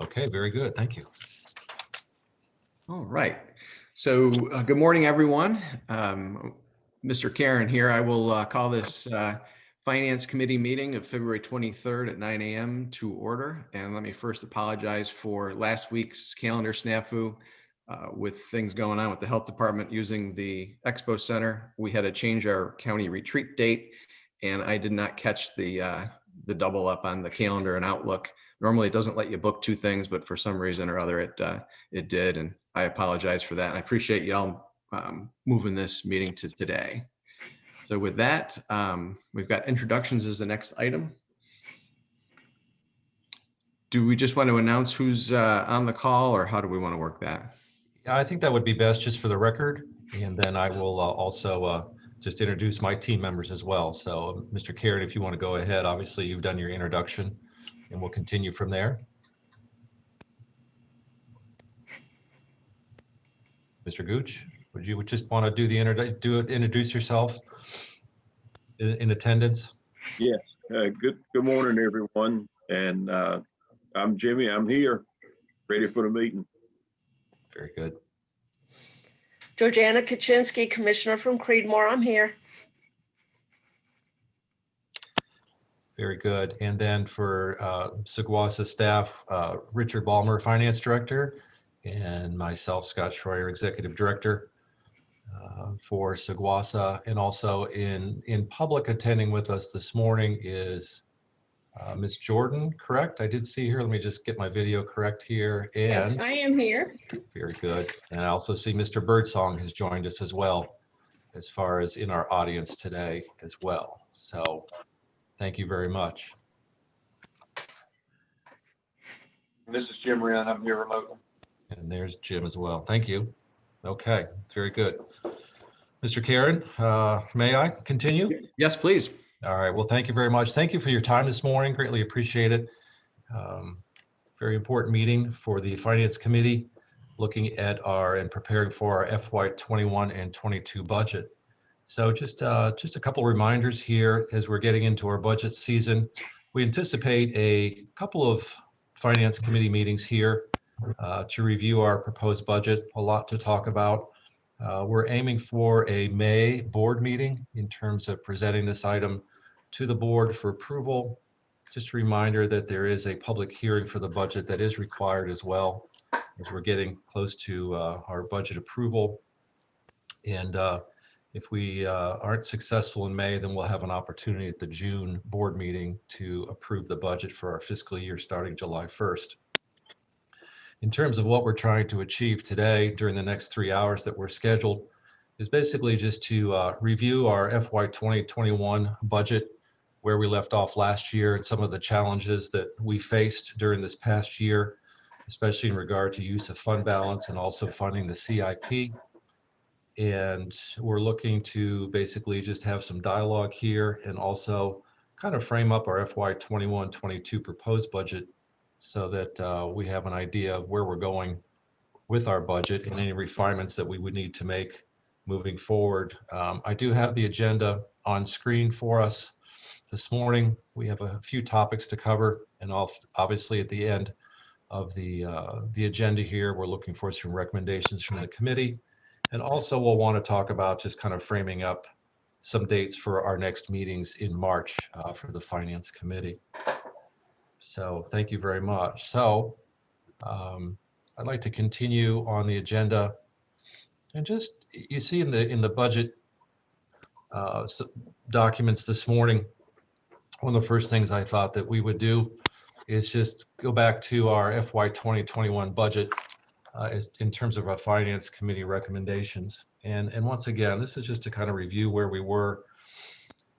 Okay, very good. Thank you. All right. So good morning, everyone. Mr. Karen here. I will call this Finance Committee meeting of February 23rd at 9 a.m. to order. And let me first apologize for last week's calendar snafu with things going on with the health department using the Expo Center. We had to change our county retreat date, and I did not catch the double up on the calendar and Outlook. Normally it doesn't let you book two things, but for some reason or other it did, and I apologize for that. I appreciate y'all moving this meeting to today. So with that, we've got introductions as the next item. Do we just want to announce who's on the call, or how do we want to work that? I think that would be best just for the record, and then I will also just introduce my team members as well. So Mr. Karen, if you want to go ahead, obviously you've done your introduction and we'll continue from there. Mr. Gooch, would you just want to do the introduce yourself in attendance? Yes. Good morning, everyone. And I'm Jimmy. I'm here, ready for the meeting. Very good. Georgiana Kaczynski, Commissioner from Creedmoor. I'm here. Very good. And then for Saguasa staff, Richard Ballmer, Finance Director, and myself, Scott Schroyer, Executive Director for Saguasa. And also in public attending with us this morning is Ms. Jordan, correct? I did see here. Let me just get my video correct here. And yes, I am here. Very good. And I also see Mr. Birdsong has joined us as well, as far as in our audience today as well. So thank you very much. This is Jim Wren. I'm here remotely. And there's Jim as well. Thank you. Okay, very good. Mr. Karen, may I continue? Yes, please. All right, well, thank you very much. Thank you for your time this morning. Greatly appreciate it. Very important meeting for the Finance Committee, looking at and preparing for our FY21 and 22 budget. So just a couple reminders here as we're getting into our budget season. We anticipate a couple of Finance Committee meetings here to review our proposed budget. A lot to talk about. We're aiming for a May board meeting in terms of presenting this item to the board for approval. Just a reminder that there is a public hearing for the budget that is required as well, as we're getting close to our budget approval. And if we aren't successful in May, then we'll have an opportunity at the June board meeting to approve the budget for our fiscal year starting July 1st. In terms of what we're trying to achieve today during the next 3 hours that we're scheduled is basically just to review our FY 2021 budget, where we left off last year, and some of the challenges that we faced during this past year, especially in regard to use of fund balance and also funding the CIP. And we're looking to basically just have some dialogue here and also kind of frame up our FY 21-22 proposed budget so that we have an idea of where we're going with our budget and any refinements that we would need to make moving forward. I do have the agenda on screen for us this morning. We have a few topics to cover, and obviously at the end of the agenda here, we're looking for some recommendations from the committee. And also we'll want to talk about just kind of framing up some dates for our next meetings in March for the Finance Committee. So thank you very much. So I'd like to continue on the agenda, and just you see in the budget documents this morning, one of the first things I thought that we would do is just go back to our FY 2021 budget in terms of our Finance Committee recommendations. And once again, this is just to kind of review where we were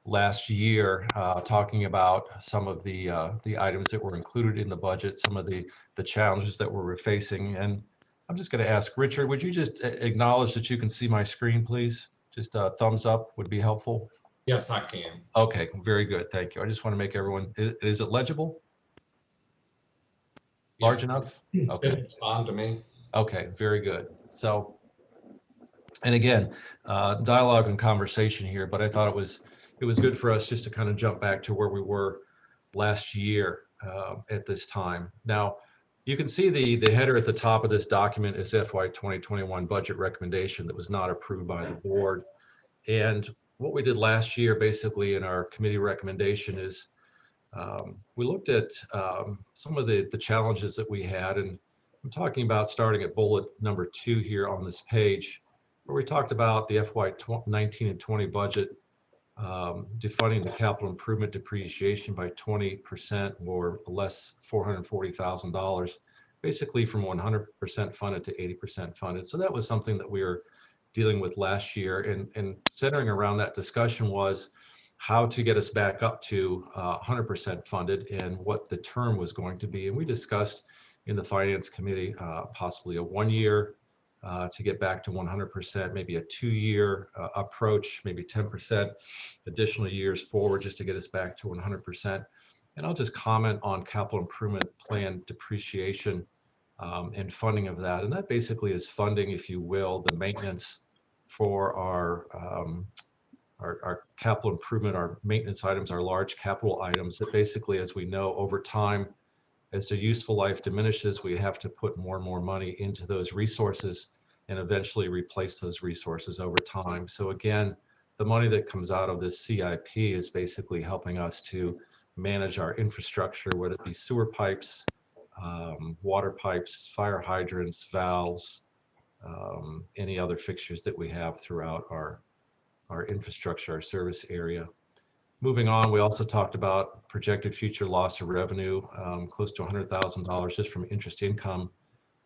last year, talking about some of the items that were included in the budget, some of the challenges that we were facing. And I'm just going to ask Richard, would you just acknowledge that you can see my screen, please? Just a thumbs up would be helpful. Yes, I can. Okay, very good. Thank you. I just want to make everyone, is it legible? Large enough? Okay. It's on to me. Okay, very good. So, and again, dialogue and conversation here, but I thought it was good for us just to kind of jump back to where we were last year at this time. Now, You can see the header at the top of this document is FY 2021 budget recommendation that was not approved by the board. And what we did last year, basically in our committee recommendation, is we looked at some of the challenges that we had, and I'm talking about starting at bullet number 2 here on this page, where we talked about the FY 19 and 20 budget defunding the capital improvement depreciation by 20% or less $440,000, basically from 100% funded to 80% funded. So that was something that we were dealing with last year, and centering around that discussion was how to get us back up to 100% funded and what the term was going to be. And we discussed in the Finance Committee possibly a 1 year to get back to 100%, maybe a 2-year approach, maybe 10% additional years forward just to get us back to 100%. And I'll just comment on capital improvement plan depreciation and funding of that. And that basically is funding, if you will, the maintenance for our capital improvement, our maintenance items, our large capital items that basically, as we know, over time, as their useful life diminishes, we have to put more and more money into those resources and eventually replace those resources over time. So again, the money that comes out of this CIP is basically helping us to manage our infrastructure, whether it be sewer pipes, water pipes, fire hydrants, valves, any other fixtures that we have throughout our infrastructure, our service area. Moving on, we also talked about projected future loss of revenue, close to $100,000 just from interest income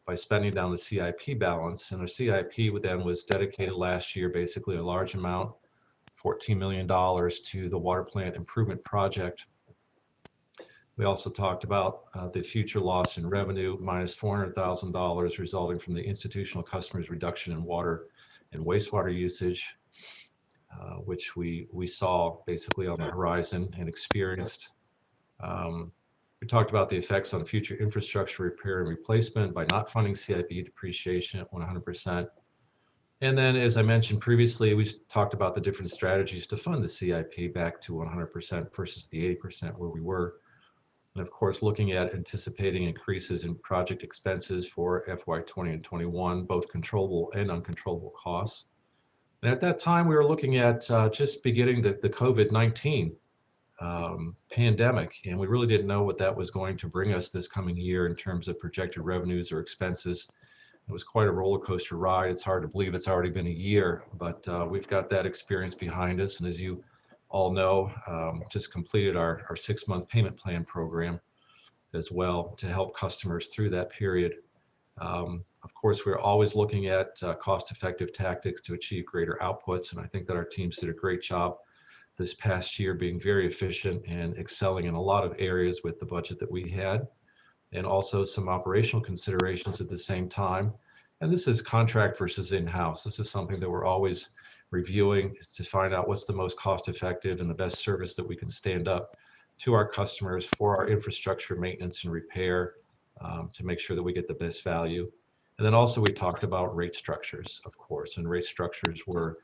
by spending down the CIP balance. And our CIP then was dedicated last year, basically a large amount, $14 million to the water plant improvement project. We also talked about the future loss in revenue, minus $400,000 resulting from the institutional customers' reduction in water and wastewater usage, which we saw basically on the horizon and experienced. We talked about the effects on future infrastructure repair and replacement by not funding CIP depreciation at 100%. And then, as I mentioned previously, we talked about the different strategies to fund the CIP back to 100% versus the 80% where we were. And of course, looking at anticipating increases in project expenses for FY 20 and 21, both controllable and uncontrollable costs. And at that time, we were looking at just beginning the COVID-19 pandemic, and we really didn't know what that was going to bring us this coming year in terms of projected revenues or expenses. It was quite a roller coaster ride. It's hard to believe it's already been a year, but we've got that experience behind us. And as you all know, just completed our 6-month payment plan program as well to help customers through that period. Of course, we're always looking at cost-effective tactics to achieve greater outputs, and I think that our teams did a great job this past year being very efficient and excelling in a lot of areas with the budget that we had, and also some operational considerations at the same time. And this is contract versus in-house. This is something that we're always reviewing, is to find out what's the most cost-effective and the best service that we can stand up to our customers for our infrastructure maintenance and repair to make sure that we get the best value. And then also we talked about rate structures, of course, and rate structures were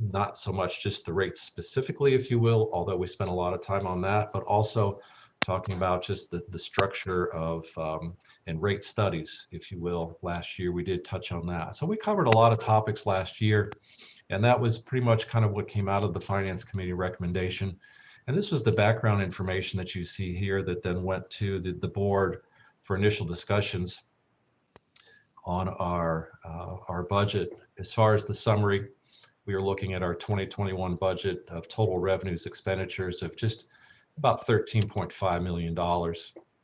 not so much just the rates specifically, if you will, although we spent a lot of time on that, but also talking about just the structure of and rate studies, if you will. Last year we did touch on that. So we covered a lot of topics last year, and that was pretty much kind of what came out of the Finance Committee recommendation. And this was the background information that you see here that then went to the board for initial discussions on our budget. As far as the summary, we are looking at our 2021 budget of total revenues expenditures of just about $13.5 million.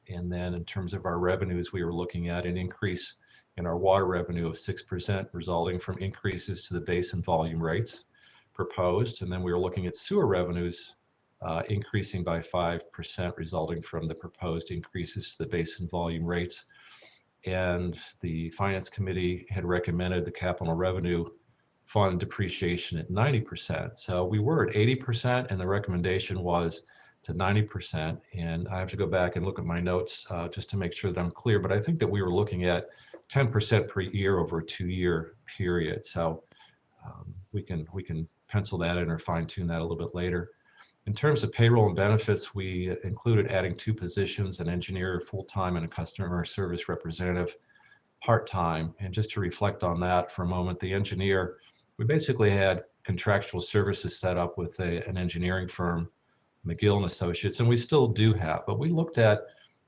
And then in terms of our revenues, we were looking at an increase in our water revenue of 6%, resulting from increases to the base and volume rates proposed. And then we were looking at sewer revenues increasing by 5%, resulting from the proposed increases to the base and volume rates. And the Finance Committee had recommended the capital revenue fund depreciation at 90%. So we were at 80%, and the recommendation was to 90%. And I have to go back and look at my notes just to make sure that I'm clear, but I think that we were looking at 10% per year over a 2-year period. So we can pencil that in or fine tune that a little bit later. In terms of payroll and benefits, we included adding 2 positions, an engineer full-time and a customer service representative part-time. And just to reflect on that for a moment, the engineer, we basically had contractual services set up with an engineering firm, McGill and Associates, and we still do have, but we looked at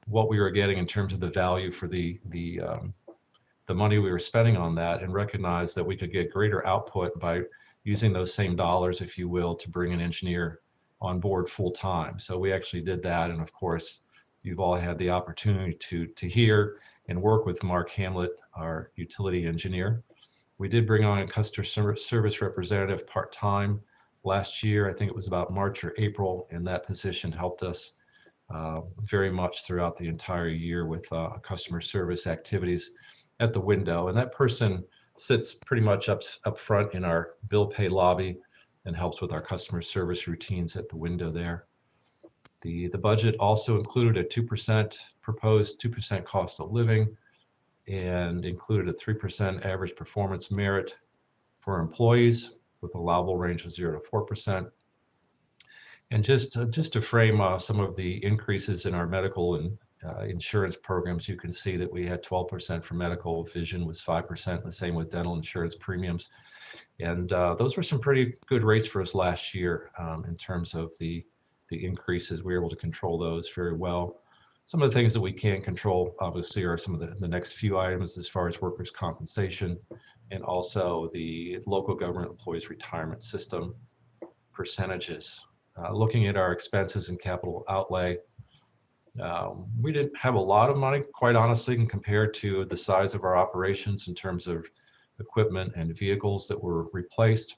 what we were getting in terms of the value for the money we were spending on that, and recognized that we could get greater output by using those same dollars, if you will, to bring an engineer on board full time. So we actually did that. And of course, you've all had the opportunity to hear and work with Mark Hamlet, our utility engineer. We did bring on a customer service representative part-time last year. I think it was about March or April, and that position helped us very much throughout the entire year with customer service activities at the window. And that person sits pretty much up front in our bill pay lobby and helps with our customer service routines at the window there. The budget also included a 2% proposed 2% cost of living, and included a 3% average performance merit for employees with allowable range of 0 to 4%. And just to frame some of the increases in our medical and insurance programs, you can see that we had 12% for medical, vision was 5%, the same with dental insurance premiums. And those were some pretty good rates for us last year in terms of the increases. We were able to control those very well. Some of the things that we can't control, obviously, are some of the next few items as far as workers' compensation, and also the local government employees retirement system percentages. Looking at our expenses and capital outlay, we didn't have a lot of money, quite honestly, compared to the size of our operations in terms of equipment and vehicles that were replaced.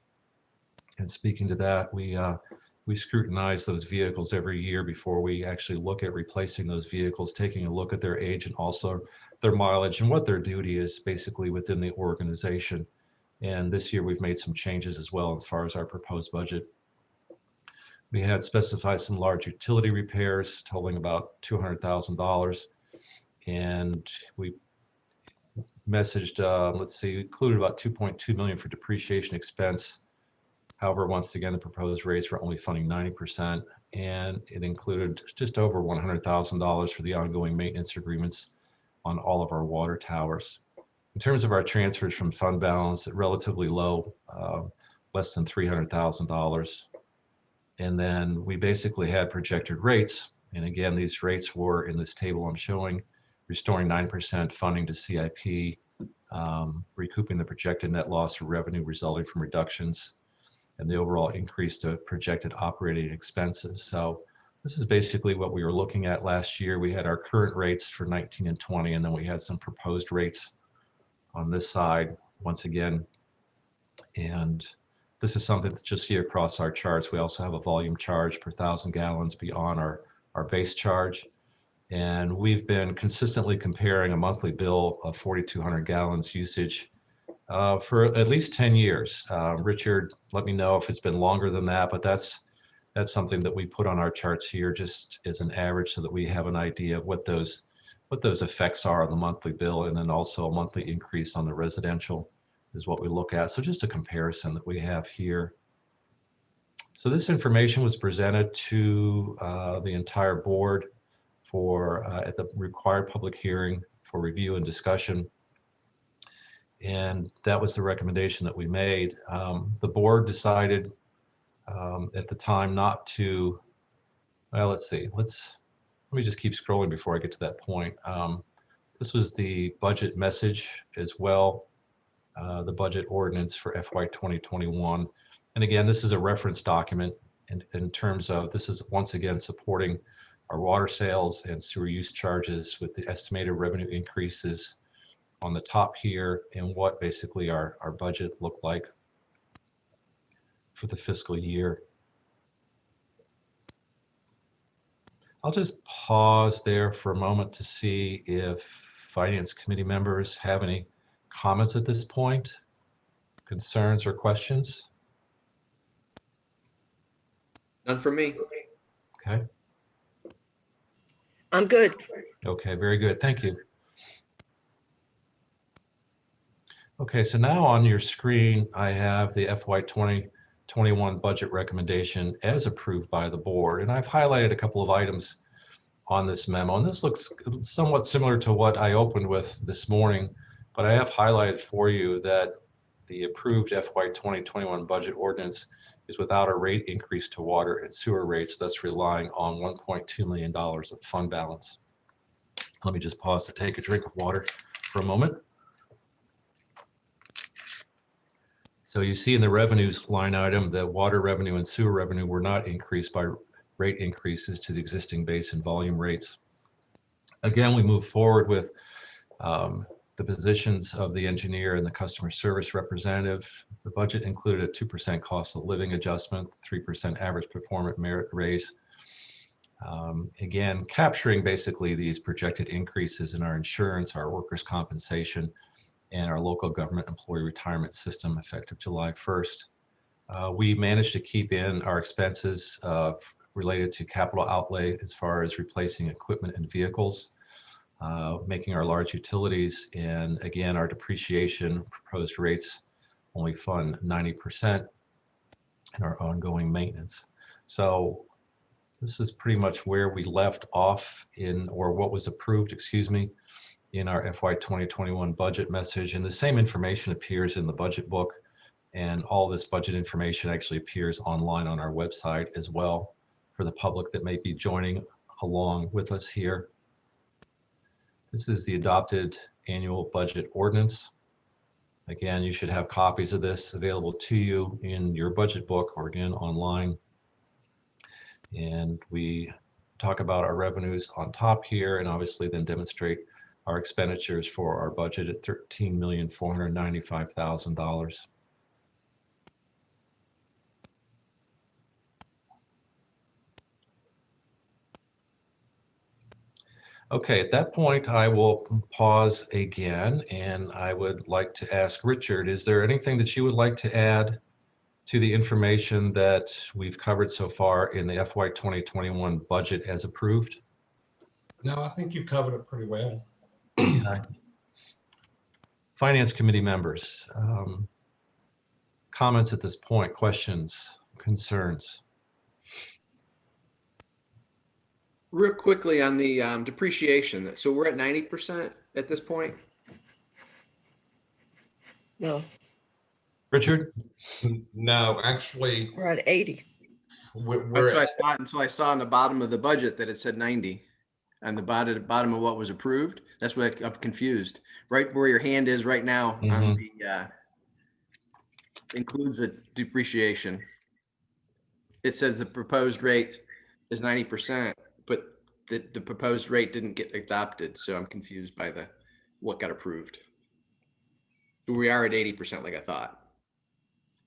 And speaking to that, we scrutinize those vehicles every year before we actually look at replacing those vehicles, taking a look at their age and also their mileage and what their duty is basically within the organization. And this year we've made some changes as well as far as our proposed budget. We had specified some large utility repairs totaling about $200,000, and we messaged, included about $2.2 million for depreciation expense. However, once again, the proposed rates were only funding 90%, and it included just over $100,000 for the ongoing maintenance agreements on all of our water towers. In terms of our transfers from fund balance, relatively low, less than $300,000. And then we basically had projected rates. And again, these rates were in this table I'm showing, restoring 9% funding to CIP, recouping the projected net loss of revenue resulting from reductions, and the overall increase to projected operating expenses. So this is basically what we were looking at last year. We had our current rates for 19 and 20, and then we had some proposed rates on this side once again. And this is something to just see across our charts. We also have a volume charge per 1,000 gallons beyond our base charge. And we've been consistently comparing a monthly bill of 4,200 gallons usage for at least 10 years. Richard, let me know if it's been longer than that, but that's something that we put on our charts here just as an average so that we have an idea of what those effects are on the monthly bill, and then also a monthly increase on the residential is what we look at. So just a comparison that we have here. So this information was presented to the entire board for at the required public hearing for review and discussion. And that was the recommendation that we made. The board decided at the time not to, well, let's see, let me just keep scrolling before I get to that point. This was the budget message as well. The budget ordinance for FY 2021. And again, this is a reference document in terms of, this is once again supporting our water sales and sewer use charges with the estimated revenue increases on the top here, and what basically our budget looked like for the fiscal year. I'll just pause there for a moment to see if Finance Committee members have any comments at this point, concerns or questions? None from me. Okay. I'm good. Okay, very good. Thank you. Okay, so now on your screen, I have the FY 2021 21 budget recommendation as approved by the board. And I've highlighted a couple of items on this memo, and this looks somewhat similar to what I opened with this morning, but I have highlighted for you that the approved FY 2021 budget ordinance is without a rate increase to water and sewer rates, thus relying on $1.2 million of fund balance. Let me just pause to take a drink of water for a moment. So you see in the revenues line item that water revenue and sewer revenue were not increased by rate increases to the existing base and volume rates. Again, we move forward with the positions of the engineer and the customer service representative. The budget included a 2% cost of living adjustment, 3% average performance merit raise. Again, capturing basically these projected increases in our insurance, our workers' compensation, and our local government employee retirement system effective July 1st. We managed to keep in our expenses related to capital outlay as far as replacing equipment and vehicles, making our large utilities, and again, our depreciation proposed rates only fund 90% in our ongoing maintenance. So this is pretty much where we left off in, or what was approved, excuse me, in our FY 2021 budget message. And the same information appears in the budget book, and all this budget information actually appears online on our website as well for the public that may be joining along with us here. This is the adopted annual budget ordinance. Again, you should have copies of this available to you in your budget book or again online. And we talk about our revenues on top here, and obviously then demonstrate our expenditures for our budget at $13,495,000. Okay, at that point, I will pause again, and I would like to ask Richard, is there anything that you would like to add to the information that we've covered so far in the FY 2021 budget as approved? No, I think you covered it pretty well. Finance committee members, comments at this point, questions, concerns? Real quickly on the depreciation. So we're at 90% at this point? No, Richard? No, actually, we're at 80. we're That's what at, I thought until I saw on the bottom of the budget that it said 90 on the bottom of what was approved. That's why I'm confused. Right where your hand is right now on the includes the depreciation. It says the proposed rate is 90%, but the proposed rate didn't get adopted. So I'm confused by what got approved. We are at 80% like I thought.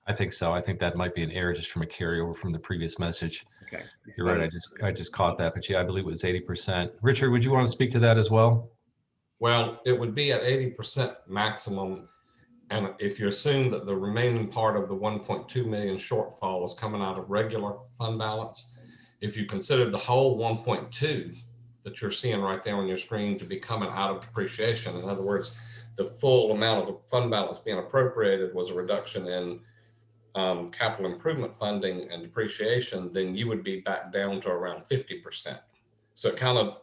I think so. I think that might be an error just from a carryover from the previous message. Okay. You're right. I just caught that, but yeah, I believe it was 80%. Richard, would you want to speak to that as well? well, it would be at 80% maximum. And if you assume that the remaining part of the 1.2 million shortfall is coming out of regular fund balance, if you consider the whole 1.2 that you're seeing right there on your screen to be coming out of depreciation, in other words, the full amount of the fund balance being appropriated was a reduction in capital improvement funding and depreciation, then you would be back down to around 50%. So it kind of,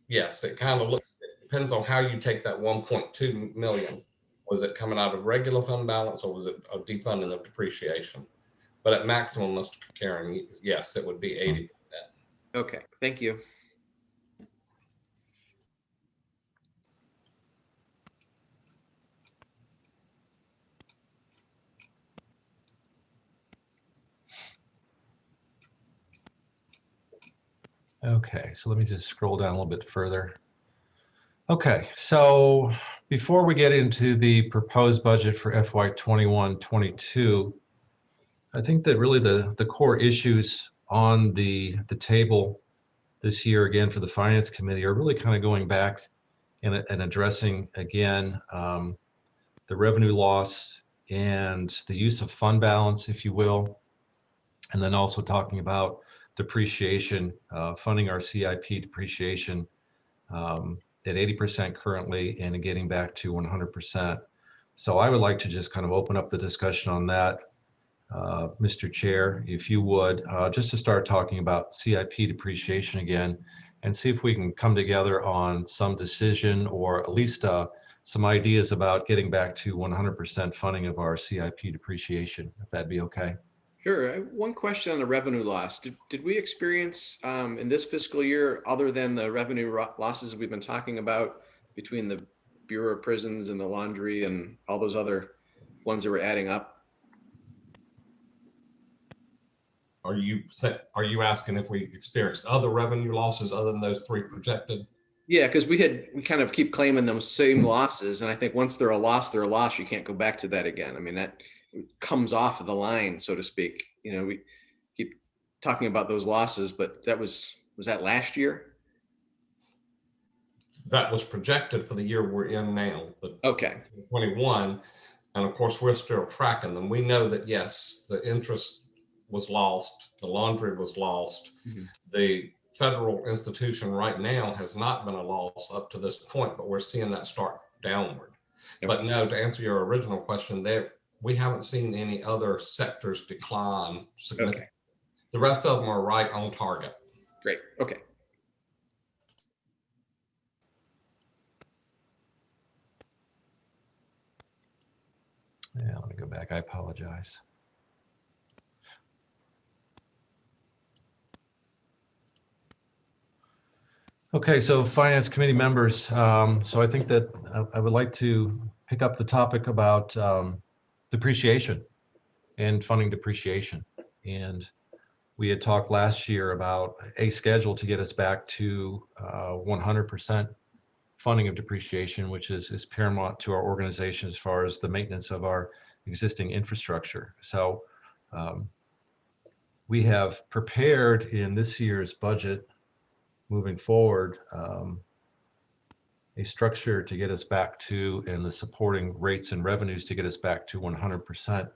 yes, it kind of looks, it depends on how you take that 1.2 million. Was it coming out of regular fund balance or was it a defunding of depreciation? But at maximum, Mr. Karen, yes, it would be 80%. Okay, thank you. Okay, so let me just scroll down a little bit further. Okay, so before we get into the proposed budget for FY 21-22, I think that really the core issues on the table this year again for the Finance Committee are really kind of going back and addressing again the revenue loss and the use of fund balance, if you will, and then also talking about depreciation, funding our CIP depreciation at 80% currently and getting back to 100%. So I would like to just kind of open up the discussion on that. Mr. Chair, if you would, just to start talking about CIP depreciation again and see if we can come together on some decision or at least some ideas about getting back to 100% funding of our CIP depreciation, if that'd be okay. Sure. I have one question on the revenue loss. Did we experience in this fiscal year, other than the revenue losses we've been talking about between the Bureau of Prisons and the laundry and all those other ones that were adding up? Are you asking if we experienced other revenue losses other than those three projected? Yeah, because we kind of keep claiming those same losses. And I think once they're a loss, they're a loss. You can't go back to that again. I mean, that comes off of the line, so to speak. You know, we keep talking about those losses, but was that last year? That was projected for the year we're in now, the Okay. 21. And of course, we're still tracking them. We know that, yes, the interest was lost, the laundry was lost. Mhm. The federal institution right now has not been a loss up to this point, but we're seeing that start downward. Yep. But no, to answer your original question, we haven't seen any other sectors decline significantly. Okay. The rest of them are right on target. Great. Okay. Yeah, let me go back. I apologize. Okay, so Finance Committee members, so I think that I would like to pick up the topic about depreciation and funding depreciation. And we had talked last year about a schedule to get us back to 100% funding of depreciation, which is paramount to our organization as far as the maintenance of our existing infrastructure. So we have prepared in this year's budget moving forward, a structure to get us back to, and the supporting rates and revenues to get us back to 100%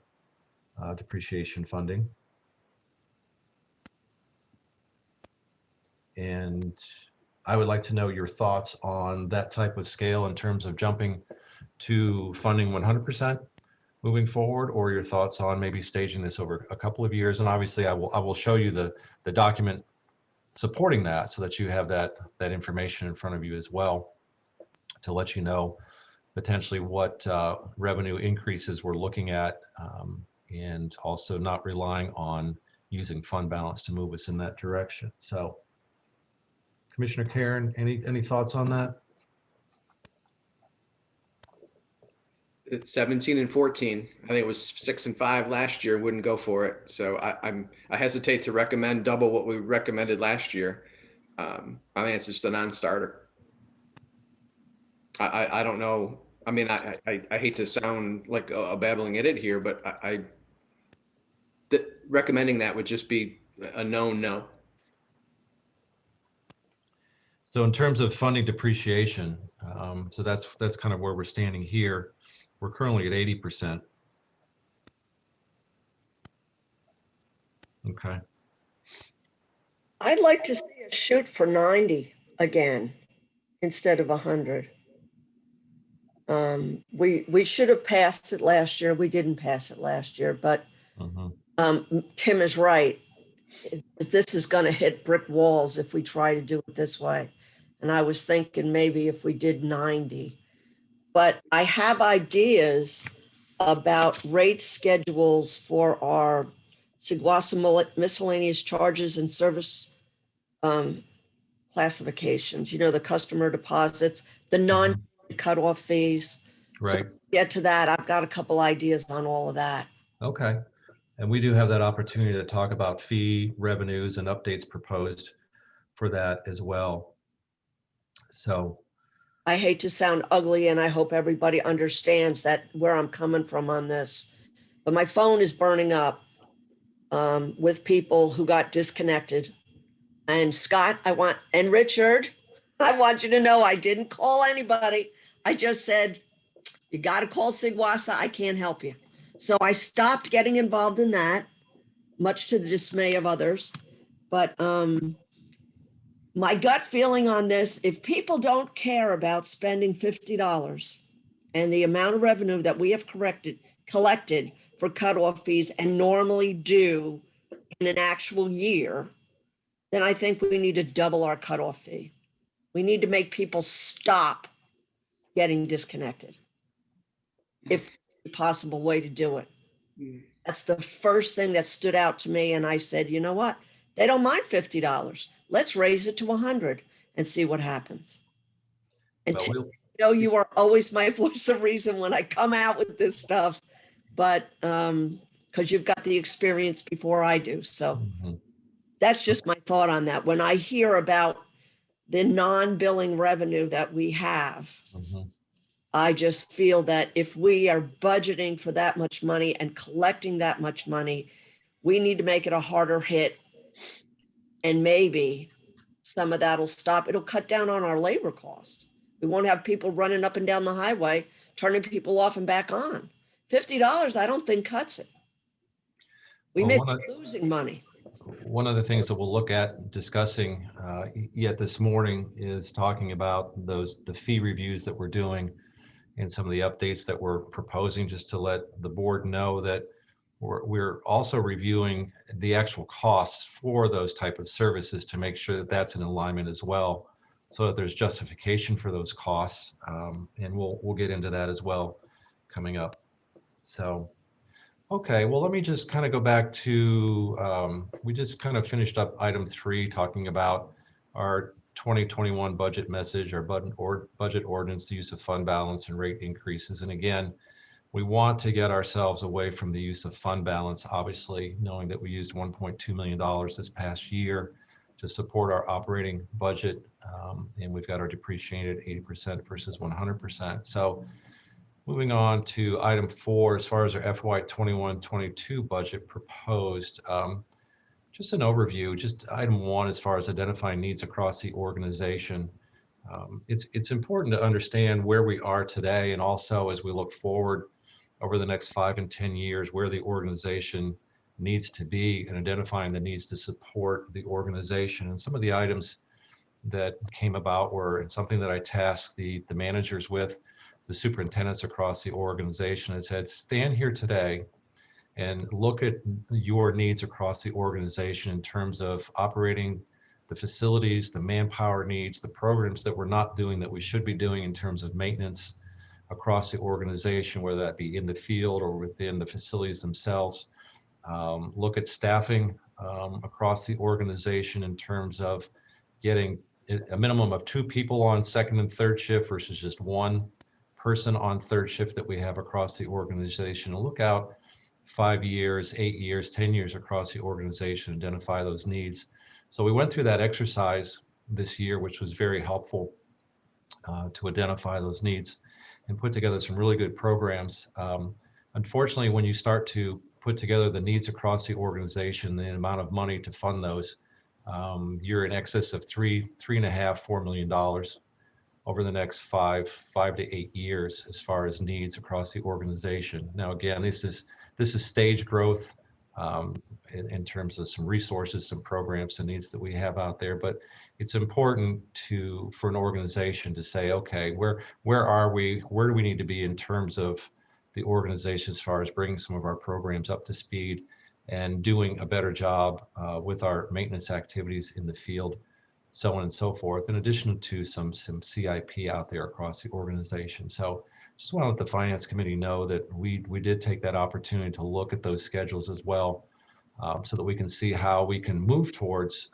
depreciation funding. And I would like to know your thoughts on that type of scale in terms of jumping to funding 100% moving forward, or your thoughts on maybe staging this over a couple of years. And obviously I will show you the document supporting that so that you have that information in front of you as well to let you know potentially what revenue increases we're looking at, and also not relying on using fund balance to move us in that direction. So Commissioner Karen, any thoughts on that? It's 17 and 14. I think it was 6 and 5 last year. Wouldn't go for it. So I hesitate to recommend double what we recommended last year. I think it's just a non-starter. I don't know. I mean, I hate to sound like a babbling idiot here, but recommending that would just be a no. So in terms of funding depreciation, so that's kind of where we're standing here. We're currently at 80%. Okay. I'd like to see us shoot for 90 again instead of 100. We should have passed it last year. We didn't pass it last year, but Tim is right. This is going to hit brick walls if we try to do it this way. And I was thinking maybe if we did 90. But I have ideas about rate schedules for our SIGWASA miscellaneous charges and service classifications. You know, the customer deposits, the non-cutoff fees. Right. So to get to that, I've got a couple ideas on all of that. Okay. And we do have that opportunity to talk about fee revenues and updates proposed for that as well. So I hate to sound ugly, and I hope everybody understands that where I'm coming from on this, but my phone is burning up with people who got disconnected. And Scott, and Richard, I want you to know I didn't call anybody. I just said, you got to call SIGWASA. I can't help you. So I stopped getting involved in that, much to the dismay of others. But my gut feeling on this, if people don't care about spending $50 and the amount of revenue that we have collected for cutoff fees and normally do in an actual year, then I think we need to double our cutoff fee. We need to make people stop getting disconnected. If a possible way to do it. That's the first thing that stood out to me. And I said, you know what? They don't mind $50. Let's raise it to 100 and see what happens. And Well, Tim, we'll- you know, you are always my voice of reason when I come out with this stuff, but because you've got the experience before I do. So Mhm. that's just my thought on that. When I hear about the non-billing revenue that we have, Mhm. I just feel that if we are budgeting for that much money and collecting that much money, we need to make it a harder hit. And maybe some of that'll stop. It'll cut down on our labor cost. We won't have people running up and down the highway, turning people off and back on. $50, I don't think cuts it. We Well, may one be losing money. One of the things that we'll look at discussing yet this morning is talking about the fee reviews that we're doing and some of the updates that we're proposing, just to let the board know that we're also reviewing the actual costs for those type of services to make sure that that's in alignment as well, so that there's justification for those costs. And we'll get into that as well coming up. So. Okay, well, let me just kind of go back to, we just kind of finished up item 3, talking about our 2021 budget message, our budget ordinance, the use of fund balance and rate increases. And again, we want to get ourselves away from the use of fund balance, obviously, knowing that we used $1.2 million this past year to support our operating budget. And we've got our depreciated 80% versus 100%. So moving on to item 4, as far as our FY 21-22 budget proposed, just an overview, just item 1, as far as identifying needs across the organization. It's important to understand where we are today, and also as we look forward over the next 5 and 10 years, where the organization needs to be, and identifying the needs to support the organization. And some of the items that came about were, and something that I tasked the managers with, the superintendents across the organization, has said, stand here today and look at your needs across the organization in terms of operating the facilities, the manpower needs, the programs that we're not doing that we should be doing in terms of maintenance across the organization, whether that be in the field or within the facilities themselves. Look at staffing across the organization in terms of getting a minimum of 2 people on second and third shift versus just 1 person on third shift that we have across the organization. And look out 5 years, 8 years, 10 years across the organization, identify those needs. So we went through that exercise this year, which was very helpful to identify those needs and put together some really good programs. Unfortunately, when you start to put together the needs across the organization, the amount of money to fund those, you're in excess of $3.5, $4 million over the next 5 to 8 years as far as needs across the organization. Now, again, this is stage growth in terms of some resources, some programs, and needs that we have out there. But it's important for an organization to say, okay, where are we? Where do we need to be in terms of the organization as far as bringing some of our programs up to speed and doing a better job with our maintenance activities in the field, so on and so forth, in addition to some CIP out there across the organization. So just want to let the Finance Committee know that we did take that opportunity to look at those schedules as well, so that we can see how we can move towards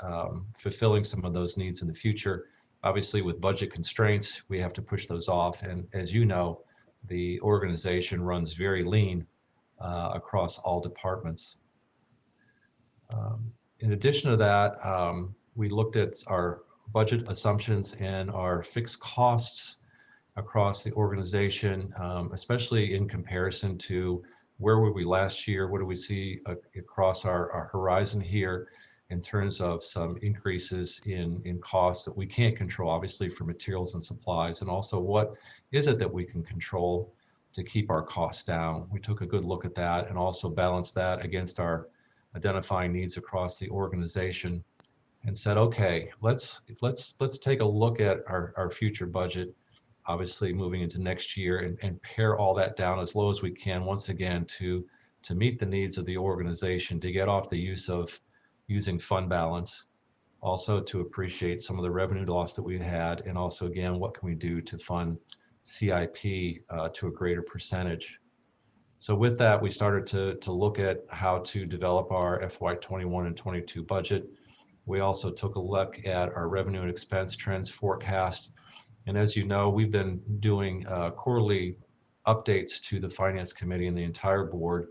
fulfilling some of those needs in the future. Obviously, with budget constraints, we have to push those off. And as you know, the organization runs very lean across all departments. In addition to that, we looked at our budget assumptions and our fixed costs across the organization, especially in comparison to where were we last year, what do we see across our horizon here in terms of some increases in costs that we can't control, obviously, for materials and supplies, and also what is it that we can control to keep our costs down. We took a good look at that and also balanced that against our identifying needs across the organization, and said, okay, let's take a look at our future budget, obviously moving into next year, and pare all that down as low as we can, once again, to to meet the needs of the organization, to get off the use of using fund balance, also to appreciate some of the revenue loss that we had, and also, again, what can we do to fund CIP to a greater percentage. So with that, we started to look at how to develop our FY21 and 22 budget. We also took a look at our revenue and expense trends forecast. And as you know, we've been doing quarterly updates to the Finance Committee and the entire board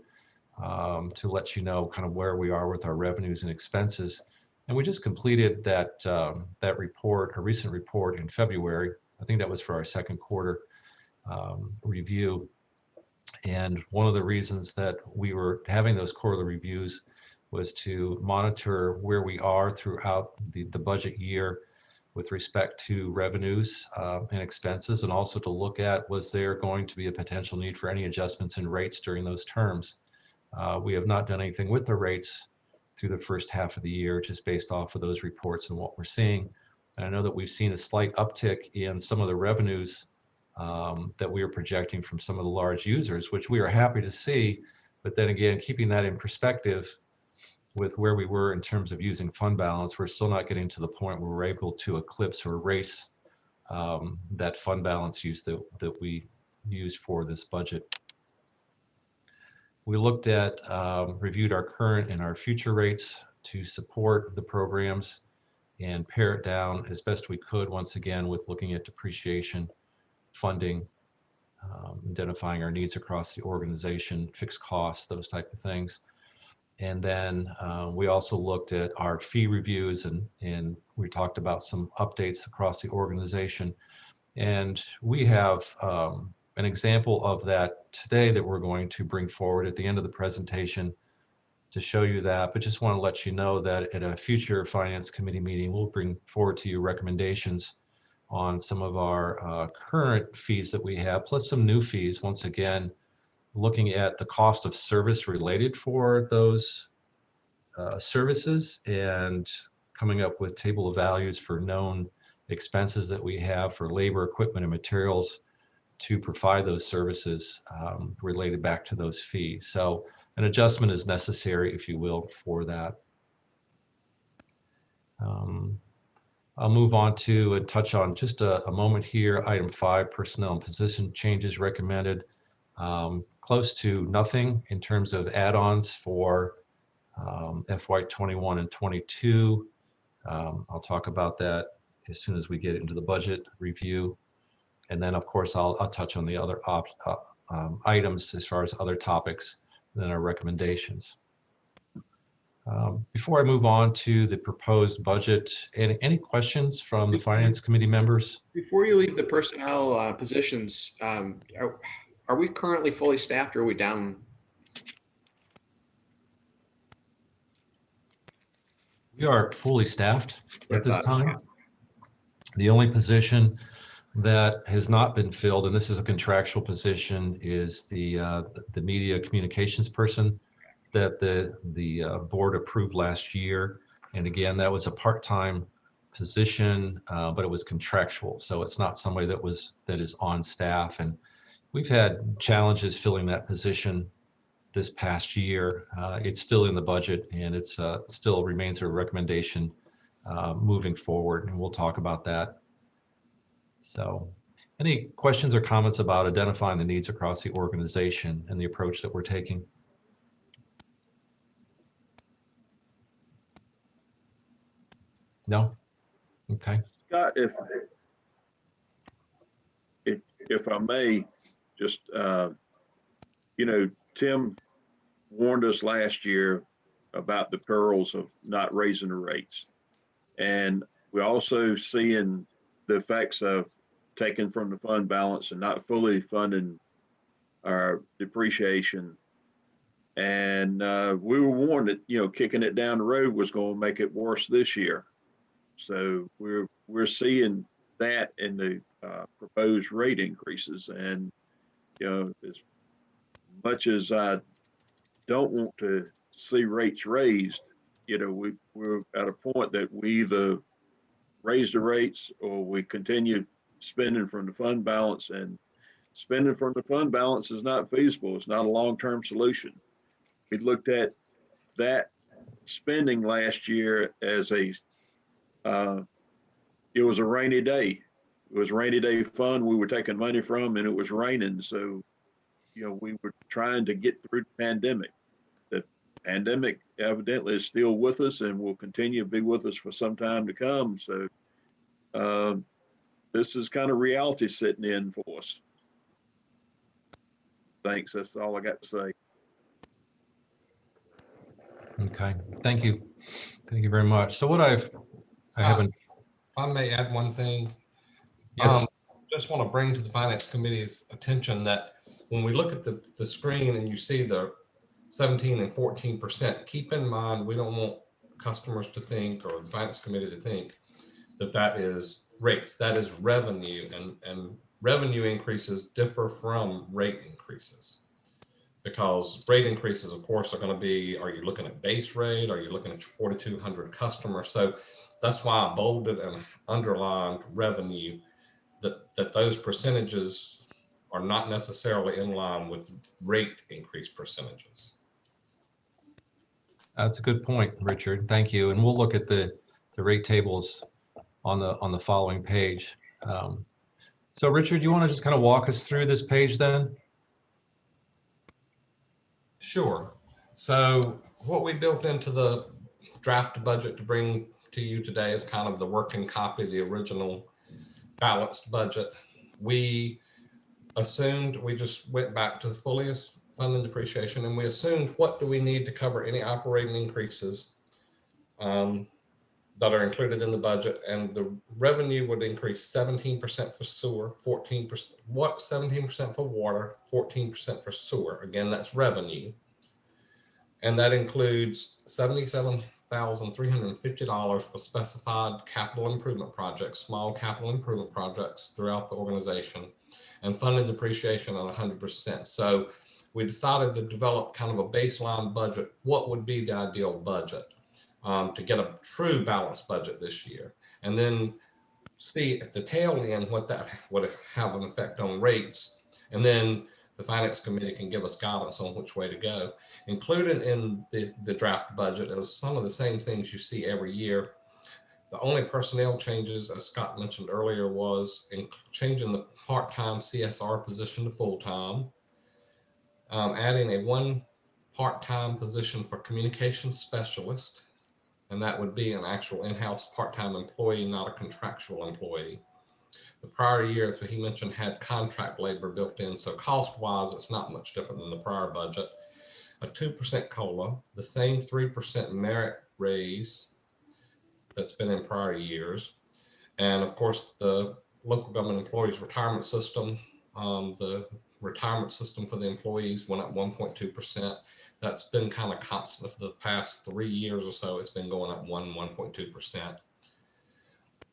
to let you know kind of where we are with our revenues and expenses. And we just completed that report, a recent report in February. I think that was for our second quarter review. And one of the reasons that we were having those quarterly reviews was to monitor where we are throughout the budget year with respect to revenues and expenses, and also to look at, was there going to be a potential need for any adjustments in rates during those terms. We have not done anything with the rates through the first half of the year, just based off of those reports and what we're seeing. And I know that we've seen a slight uptick in some of the revenues that we are projecting from some of the large users, which we are happy to see. But then again, keeping that in perspective with where we were in terms of using fund balance, we're still not getting to the point where we're able to eclipse or erase that fund balance use that we used for this budget. We looked at, reviewed our current and our future rates to support the programs and pare it down as best we could, once again, with looking at depreciation, funding, identifying our needs across the organization, fixed costs, those type of things. And then we also looked at our fee reviews, and we talked about some updates across the organization. And we have an example of that today that we're going to bring forward at the end of the presentation to show you that. But just want to let you know that at a future Finance Committee meeting, we'll bring forward to you recommendations on some of our current fees that we have, plus some new fees, once again, looking at the cost of service related for those services and coming up with table of values for known expenses that we have for labor, equipment, and materials to provide those services related back to those fees. So an adjustment is necessary, if you will, for that. I'll move on to and touch on just a moment here. Item 5, personnel and position changes recommended. Close to nothing in terms of add-ons for FY21 and 22. I'll talk about that as soon as we get into the budget review. And then, of course, I'll touch on the other items as far as other topics and then our recommendations. Before I move on to the proposed budget, any questions from the Finance Committee members? Before you leave the personnel positions, are we currently fully staffed, or are we down? We are fully staffed at this time. The only position that has not been filled, and this is a contractual position, is the media communications person that the board approved last year. And again, that was a part-time position, but it was contractual. So it's not somebody that is on staff. And we've had challenges filling that position this past year. It's still in the budget, and it's still remains a recommendation moving forward, and we'll talk about that. So any questions or comments about identifying the needs across the organization and the approach that we're taking? No? Okay. Scott, if I may, just, Tim warned us last year about the perils of not raising the rates. And we're also seeing the effects of taking from the fund balance and not fully funding our depreciation. And we were warned that, kicking it down the road was going to make it worse this year. So we're seeing that in the proposed rate increases. And, as much as I don't want to see rates raised, we're at a point that we either raise the rates or we continue spending from the fund balance, and spending from the fund balance is not feasible. It's not a long-term solution. we looked at that spending last year as it was a rainy day. It was a rainy day fund we were taking money from, and it was raining. So, we were trying to get through the pandemic. The pandemic evidently is still with us and will continue to be with us for some time to come. So, this is kind of reality sitting in for us. Thanks. That's all I got to say. Okay, thank you. Thank you very much. So I haven't, If I may add one thing. yes, Just want to bring to the Finance Committee's attention that when we look at the screen and you see the 17 and 14%, keep in mind, we don't want customers to think, or the Finance Committee to think, that is rates. That is revenue, and revenue increases differ from rate increases, because rate increases, of course, are going to be, are you looking at base rate? Are you looking at your 4,200 customers? So that's why I bolded and underlined revenue, that those percentages are not necessarily in line with rate increase percentages. that's a good point, Richard. Thank you. And we'll look at the rate tables on the following page. So Richard, you want to just kind of walk us through this page then? Sure. So what we built into the draft budget to bring to you today is kind of the working copy, the original balanced budget. We assumed, we just went back to the fulliest funding depreciation, and we assumed what do we need to cover any operating increases that are included in the budget, and the revenue would increase 17% for sewer, 14%, 17% for water, 14% for sewer. Again, that's revenue. And that includes $77,350 for specified capital improvement projects, small capital improvement projects throughout the organization, and funding depreciation on 100%. So we decided to develop kind of a baseline budget. What would be the ideal budget to get a true balanced budget this year? And then see at the tail end what that would have an effect on rates. And then the Finance Committee can give us guidance on which way to go. Included in the draft budget is some of the same things you see every year. The only personnel changes, as Scott mentioned earlier, was in changing the part-time CSR position to full-time, adding a one part-time position for communication specialist, and that would be an actual in-house part-time employee, not a contractual employee. The prior years, he mentioned, had contract labor built in, so cost-wise, it's not much different than the prior budget. A 2% COLA, the same 3% merit raise that's been in prior years, and of course, the local government employees retirement system, the retirement system for the employees went up 1.2%. That's been kind of constant for the past 3 years or so. It's been going up 1.2%.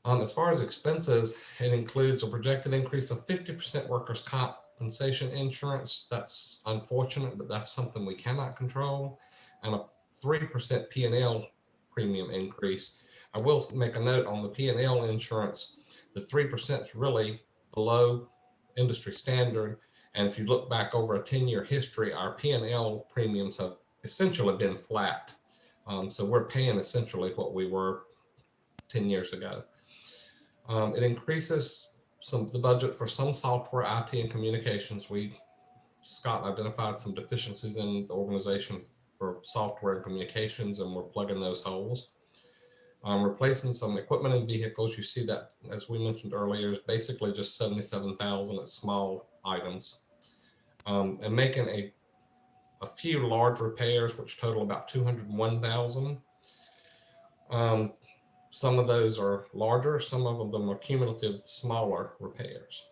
As far as expenses, it includes a projected increase of 50% workers' compensation insurance. That's unfortunate, but that's something we cannot control. And a 3% P&L premium increase. I will make a note on the P&L insurance. The 3% is really below industry standard. And if you look back over a 10-year history, our P&L premiums have essentially been flat. So we're paying essentially what we were 10 years ago. It increases the budget for some software, IT, and communications. Scott identified some deficiencies in the organization for software and communications, and we're plugging those holes. Replacing some equipment and vehicles. You see that, as we mentioned earlier, is basically just $77,000. It's small items. And making a few large repairs, which total about $201,000. Some of those are larger, some of them are cumulative smaller repairs.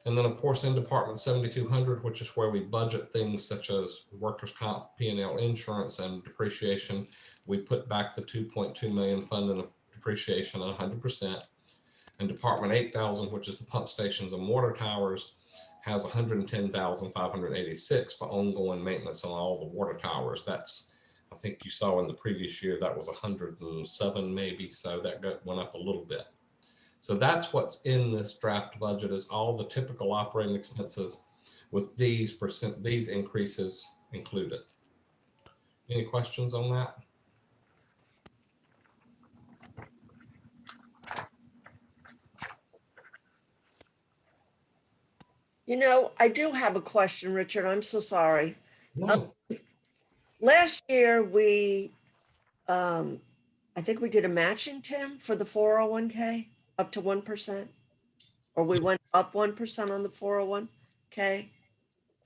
And then of course in Department 7200, which is where we budget things such as workers' comp, P&L insurance, and depreciation, we put back the 2.2 million funding of depreciation at 100%. And Department 8000, which is the pump stations and water towers, has 110,586 for ongoing maintenance on all the water towers. That's, I think you saw in the previous year, that was 107 maybe, so that went up a little bit. So that's what's in this draft budget, is all the typical operating expenses with these increases included. Any questions on that? You know, I do have a question, Richard. I'm so sorry. No. Last year, I think we did a matching, Tim, for the 401k up to 1%. Or we went up 1% on the 401k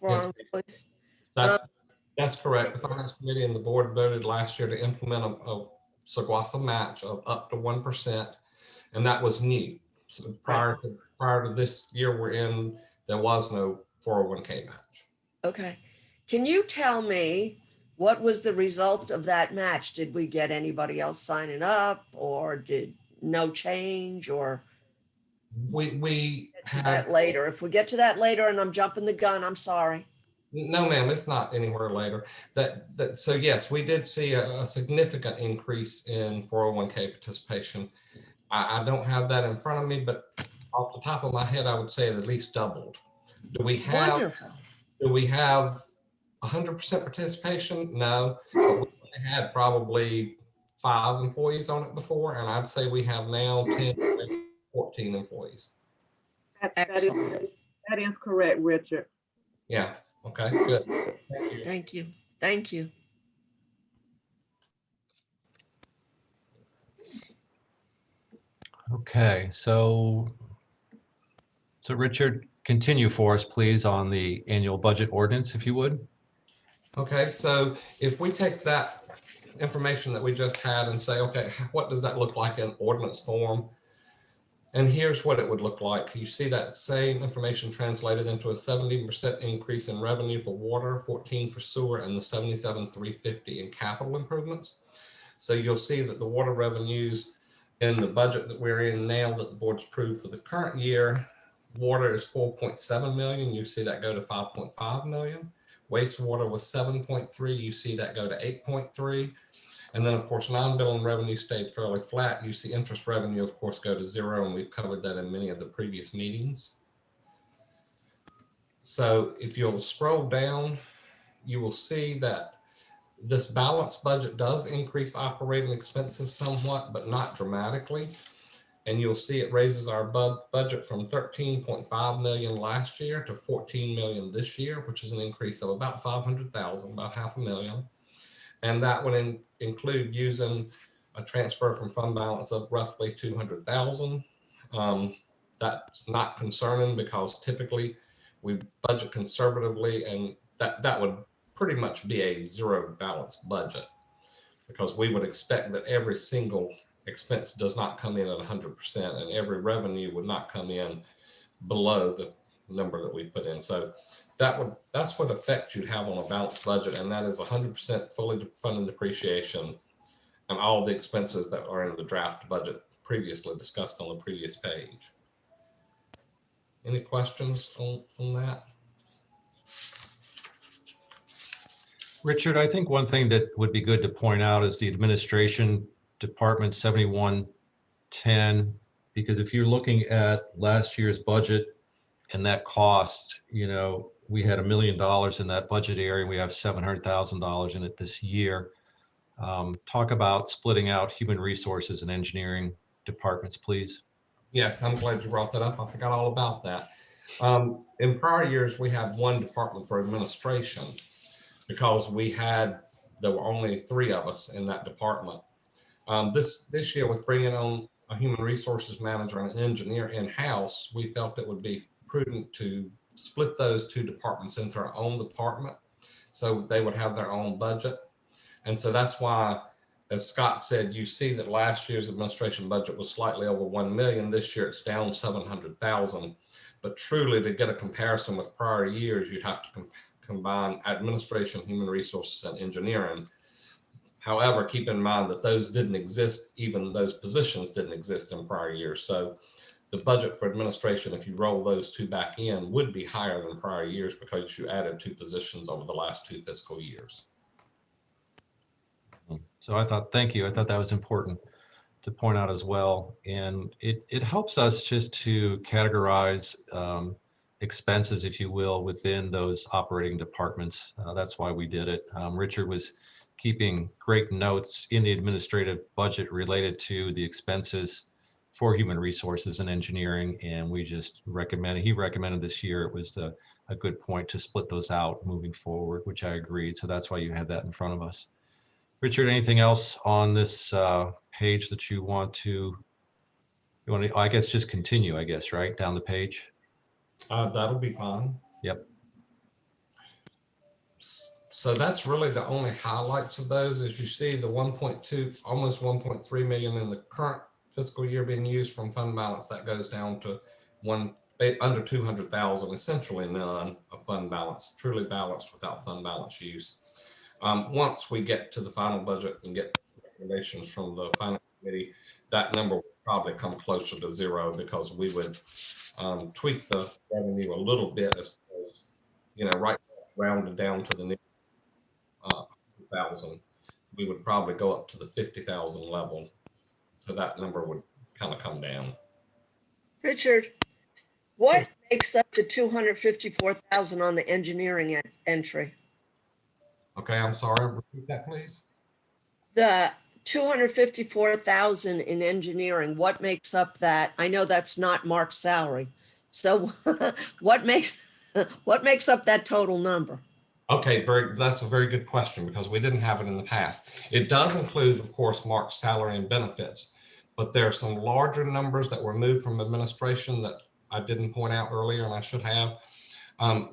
for Yes, our employees. that's correct. The Finance Committee and the board voted last year to implement a Saguasa match of up to 1%, and that was new. So prior to this year we're in, there was no 401k match. Okay. Can you tell me what was the result of that match? Did we get anybody else signing up, or did no change, or We that had, later? If we get to that later and I'm jumping the gun, I'm sorry. no, ma'am, it's not anywhere later. So yes, we did see a significant increase in 401k participation. I don't have that in front of me, but off the top of my head, I would say it at least doubled. Do we have Wonderful. 100% participation? No, but we had probably 5 employees on it before, and I'd say we have now 10, 14 employees. Excellent. That is correct, Richard. Yeah, okay, good. Thank you. Thank you. Thank you. Okay, so Richard, continue for us, please, on the annual budget ordinance, if you would. Okay, so if we take that information that we just had and say, okay, what does that look like in ordinance form? And here's what it would look like. You see that same information translated into a 70% increase in revenue for water, 14 for sewer, and the 77,350 in capital improvements. So you'll see that the water revenues in the budget that we're in now that the board's approved for the current year, water is 4.7 million. You see that go to 5.5 million. Wastewater was 7.3. You see that go to 8.3. And then, of course, non-billing revenue stayed fairly flat. You see interest revenue, of course, go to 0, and we've covered that in many of the previous meetings. So if you'll scroll down, you will see that this balanced budget does increase operating expenses somewhat, but not dramatically. And you'll see it raises our budget from 13.5 million last year to 14 million this year, which is an increase of about 500,000, about $500,000. And that would include using a transfer from fund balance of roughly 200,000. That's not concerning because typically we budget conservatively, and that would pretty much be a zero balanced budget, because we would expect that every single expense does not come in at 100%, and every revenue would not come in below the number that we put in. So that's what effect you'd have on a balanced budget, and that is 100% fully funded depreciation and all the expenses that are in the draft budget previously discussed on the previous page. Any questions on that? Richard, I think one thing that would be good to point out is the administration department 7110, because if you're looking at last year's budget and that cost, you know, we had $1 million in that budget area, and we have $700,000 in it this year. Talk about splitting out human resources and engineering departments, please. Yes, I'm glad you brought that up. I forgot all about that. In prior years, we had one department for administration because there were only 3 of us in that department. This year, with bringing on a human resources manager and an engineer in-house, we felt it would be prudent to split those 2 departments into our own department so they would have their own budget. And so that's why, as Scott said, you see that last year's administration budget was slightly over 1 million. This year it's down 700,000. But truly, to get a comparison with prior years, you'd have to combine administration, human resources, and engineering. However, keep in mind that those didn't exist, even those positions didn't exist in prior years. So the budget for administration, if you roll those 2 back in, would be higher than prior years because you added 2 positions over the last 2 fiscal years. So thank you. I thought that was important to point out as well. And it helps us just to categorize expenses, if you will, within those operating departments. That's why we did it. Richard was keeping great notes in the administrative budget related to the expenses for human resources and engineering. And we just he recommended this year, it was a good point to split those out moving forward, which I agreed. So that's why you have that in front of us. Richard, anything else on this page that you want to, I guess, just continue, I guess, right, down the page? That'll be fine. Yep. So that's really the only highlights of those. As you see, the 1.2, almost 1.3 million in the current fiscal year being used from fund balance, that goes down to under 200,000, essentially none of fund balance, truly balanced without fund balance use. Once we get to the final budget and get recommendations from the finance committee, that number will probably come closer to zero, because we would tweak the revenue a little bit as right now it's rounded down to the 1,000. We would probably go up to the 50,000 level. So that number would kind of come down. Richard, what makes up the 254,000 on the engineering entry? Okay, I'm sorry, repeat that, please. The 254,000 in engineering, what makes up that? I know that's not Mark's salary. So what makes up that total number? Okay, that's a very good question, because we didn't have it in the past. It does include, of course, Mark's salary and benefits, but there are some larger numbers that were moved from administration that I didn't point out earlier, and I should have.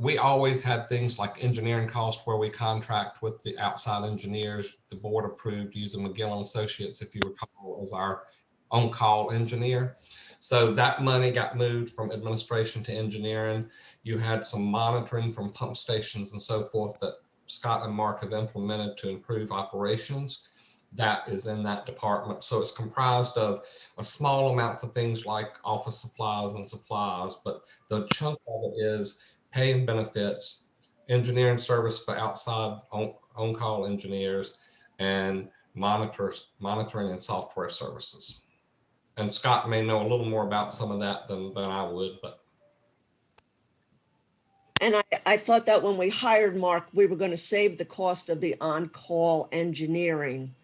We always had things like engineering costs, where we contract with the outside engineers. The board approved using McGill & Associates, if you recall, as our on-call engineer. So that money got moved from administration to engineering. You had some monitoring from pump stations and so forth that Scott and Mark have implemented to improve operations. That is in that department. So it's comprised of a small amount for things like office supplies and supplies, but the chunk of it is pay and benefits, engineering service for outside on-call engineers, and monitoring and software services. And Scott may know a little more about some of that than I would, but. And I thought that when we hired Mark, we were going to save the cost of the on-call engineering.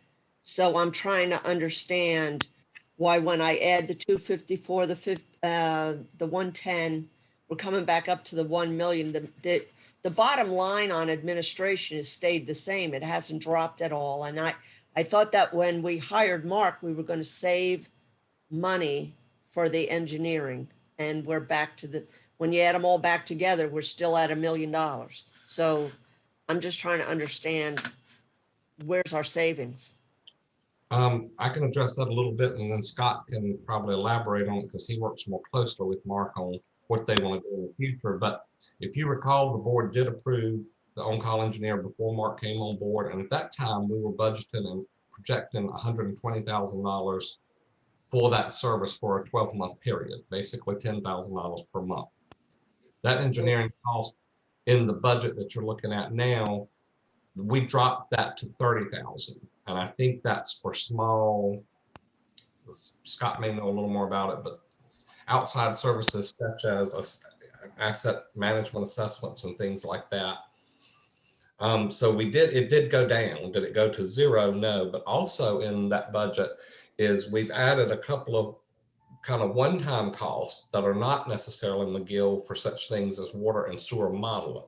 So I'm trying to understand why, when I add the 254, the 110, we're coming back up to the 1 million. The bottom line on administration has stayed the same. It hasn't dropped at all. And I thought that when we hired Mark, we were going to save money for the engineering, and we're back to when you add them all back together, we're still at $1 million. So I'm just trying to understand, where's our savings? I can address that a little bit, and then Scott can probably elaborate on it, because he works more closely with Mark on what they want to do in the future. But if you recall, the board did approve the on-call engineer before Mark came on board, and at that time we were budgeting and projecting $120,000 for that service for a 12-month period, basically $10,000 per month. That engineering cost in the budget that you're looking at now, we dropped that to 30,000. And I think that's for small, Scott may know a little more about it, but outside services such as asset management assessments and things like that. So it did go down. Did it go to zero? No, but also in that budget is we've added a couple of kind of one-time costs that are not necessarily McGill for such things as water and sewer modeling.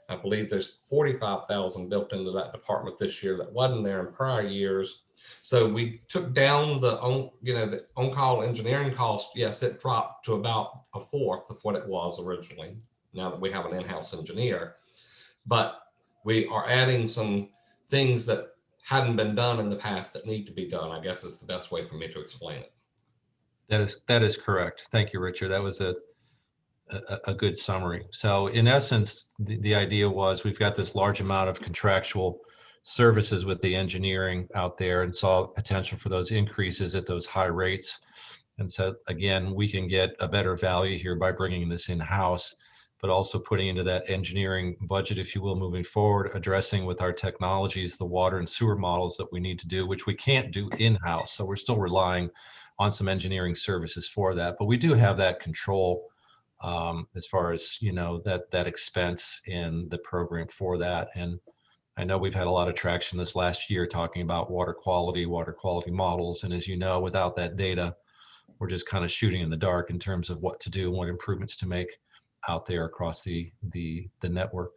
I believe there's 45,000 built into that department this year that wasn't there in prior years. So we took down the on-call engineering cost. Yes, it dropped to about a fourth of what it was originally, now that we have an in-house engineer. But we are adding some things that hadn't been done in the past that need to be done, I guess is the best way for me to explain it. That is correct. Thank you, Richard. That was a good summary. So in essence, the idea was we've got this large amount of contractual services with the engineering out there, and saw potential for those increases at those high rates. And so again, we can get a better value here by bringing this in-house, but also putting into that engineering budget, if you will, moving forward, addressing with our technologies, the water and sewer models that we need to do, which we can't do in-house. So we're still relying on some engineering services for that, but we do have that control as far as, that expense in the program for that. And I know we've had a lot of traction this last year talking about water quality models. And as you know, without that data, we're just kind of shooting in the dark in terms of what to do and what improvements to make out there across the network.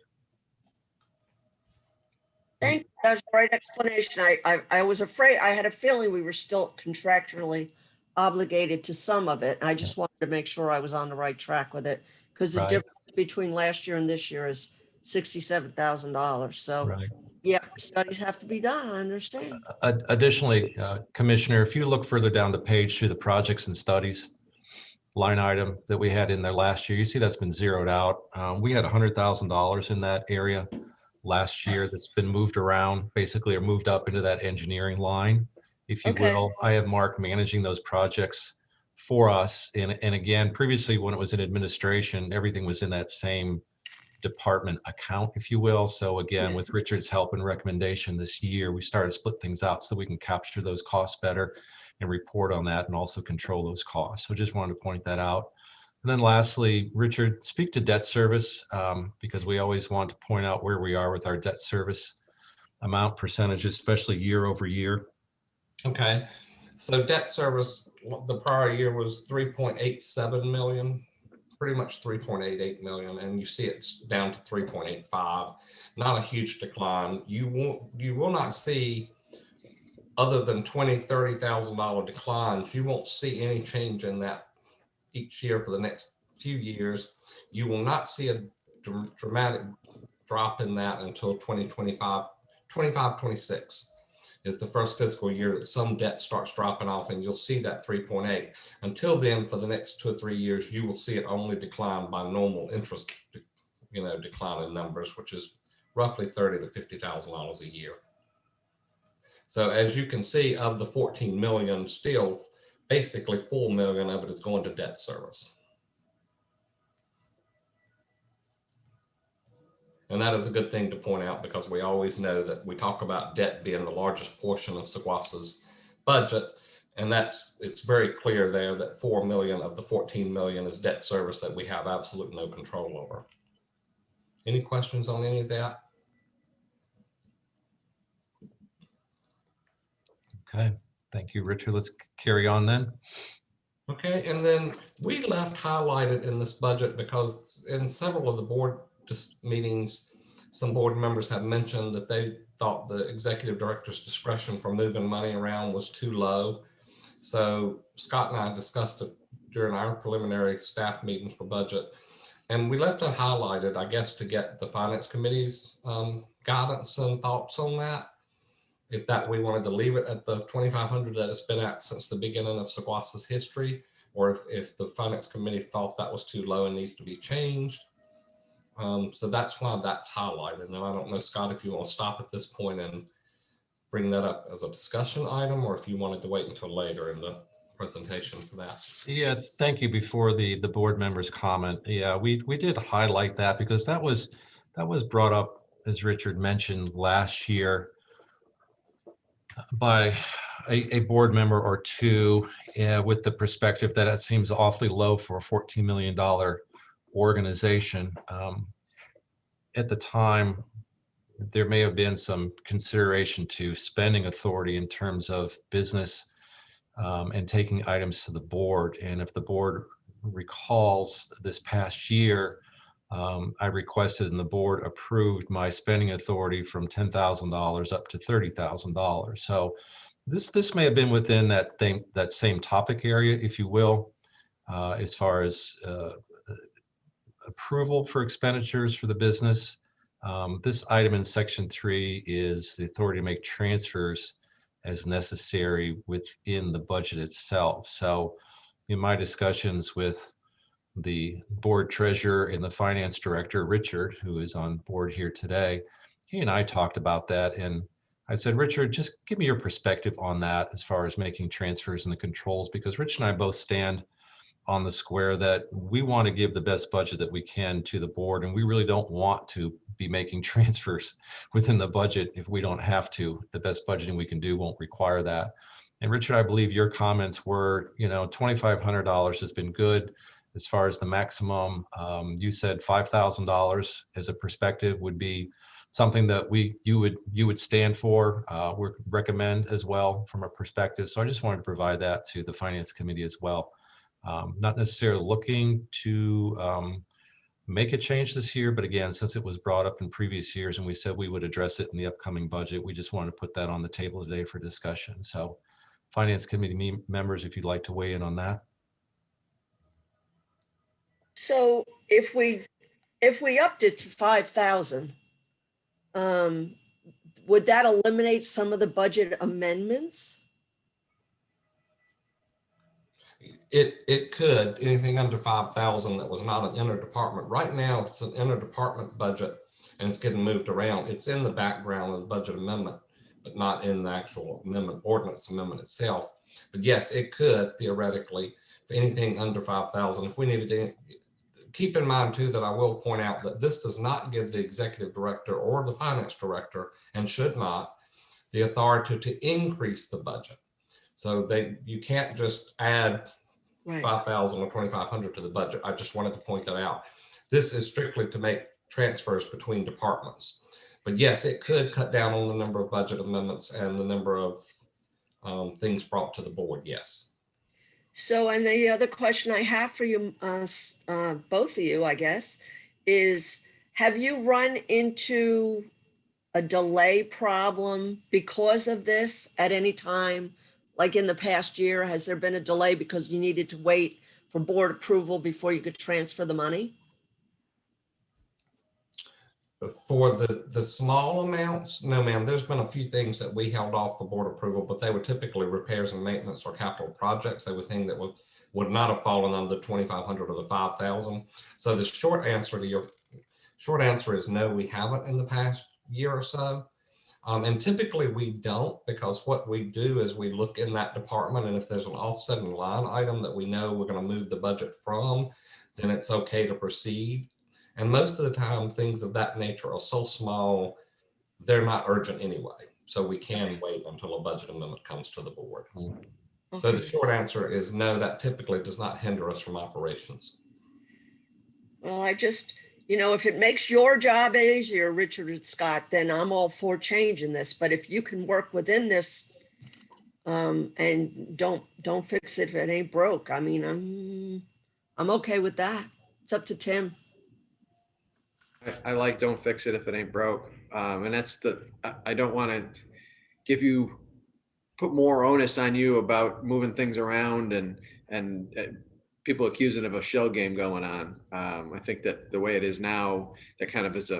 Thank you. That was the right explanation. I was afraid, I had a feeling we were still contractually obligated to some of it. I just wanted to make sure I was on the right track with it, because the Right. difference between last year and this year is $67,000. So, Right. yeah, studies have to be done. I understand. Additionally, Commissioner, if you look further down the page to the projects and studies line item that we had in there last year, you see that's been zeroed out. We had $100,000 in that area last year that's been moved around, basically, or moved up into that engineering line, if you Okay. will. I have Mark managing those projects for us. And again, previously when it was in administration, everything was in that same department account, if you will. So again, Yeah. with Richard's help and recommendation this year, we started to split things out so we can capture those costs better and report on that and also control those costs. So just wanted to point that out. And then lastly, Richard, speak to debt service, because we always want to point out where we are with our debt service amount percentages, especially year over year. Okay, so debt service, the prior year was 3.87 million, pretty much 3.88 million, and you see it's down to 3.85. Not a huge decline. You will not see, other than $20,000-$30,000 declines, you won't see any change in that each year for the next few years. You will not see a dramatic drop in that until 2025, 26 is the first fiscal year that some debt starts dropping off, and you'll see that 3.8. Until then, for the next 2 or 3 years, you will see it only decline by normal interest, decline in numbers, which is roughly $30,000 to $50,000 a year. So as you can see, of the 14 million, still basically 4 million of it is going to debt service. And that is a good thing to point out, because we always know that we talk about debt being the largest portion of Sequoia's budget. And it's very clear there that 4 million of the 14 million is debt service that we have absolute no control over. Any questions on any of that? Okay, thank you, Richard. Let's carry on then. Okay, and then we left highlighted in this budget because in several of the board meetings, some board members have mentioned that they thought the executive director's discretion for moving money around was too low. So Scott and I discussed it during our preliminary staff meetings for budget, and we left it highlighted, I guess, to get the finance committee's guidance and thoughts on that. If that we wanted to leave it at the 2,500 that it's been at since the beginning of Sequoia's history, or if the finance committee thought that was too low and needs to be changed. So that's why that's highlighted. Now, I don't know, Scott, if you want to stop at this point and bring that up as a discussion item, or if you wanted to wait until later in the presentation for that. Yeah, thank you. Before the board members comment, yeah, we did highlight that because that was brought up, as Richard mentioned, last year by a board member or two, with the perspective that it seems awfully low for a $14 million organization. At the time, there may have been some consideration to spending authority in terms of business and taking items to the board. And if the board recalls, this past year, I requested and the board approved my spending authority from $10,000 up to $30,000. So this may have been within that same topic area, if you will, as far as approval for expenditures for the business. This item in section 3 is the authority to make transfers as necessary within the budget itself. So in my discussions with the board treasurer and the finance director, Richard, who is on board here today, he and I talked about that. And I said, Richard, just give me your perspective on that as far as making transfers and the controls, because Rich and I both stand on the square that we want to give the best budget that we can to the board. And we really don't want to be making transfers within the budget if we don't have to. The best budgeting we can do won't require that. And Richard, I believe your comments were, $2,500 has been good. As far as the maximum, you said $5,000 as a perspective would be something that you would stand for, would recommend as well from a perspective. So I just wanted to provide that to the Finance Committee as well. Not necessarily looking to make a change this year, but again, since it was brought up in previous years and we said we would address it in the upcoming budget, we just wanted to put that on the table today for discussion. So Finance Committee members, if you'd like to weigh in on that. So if we upped it to 5,000, would that eliminate some of the budget amendments? It could, anything under 5,000 that was not an interdepartment. Right now, if it's an interdepartment budget and it's getting moved around, it's in the background of the budget amendment, but not in the actual amendment, ordinance amendment itself. But yes, it could theoretically, for anything under 5,000, if we needed to. Keep in mind too, that I will point out that this does not give the executive director or the finance director, and should not, the authority to increase the budget. So you can't just add Right. 5,000 or 2,500 to the budget. I just wanted to point that out. This is strictly to make transfers between departments. But yes, it could cut down on the number of budget amendments and the number of things brought to the board, yes. So, and the other question I have for you, both of you, I guess, is have you run into a delay problem because of this at any time? Like in the past year, has there been a delay because you needed to wait for board approval before you could transfer the money? For the small amounts, no, ma'am. There's been a few things that we held off for board approval, but they were typically repairs and maintenance or capital projects. They were things that would not have fallen under the 2,500 or the 5,000. So the short answer is no, we haven't in the past year or so. And typically we don't, because what we do is we look in that department, and if there's an offsetting line item that we know we're going to move the budget from, then it's okay to proceed. And most of the time, things of that nature are so small, they're not urgent anyway. So we can wait until a budget amendment comes to the board. Okay. So the short answer is no, that typically does not hinder us from operations. Well, I just, if it makes your job easier, Richard and Scott, then I'm all for changing this. But if you can work within this and don't fix it if it ain't broke, I mean, I'm okay with that. It's up to Tim. I like don't fix it if it ain't broke. And that's I don't want to put more onus on you about moving things around and people accusing of a shell game going on. I think that the way it is now, that kind of is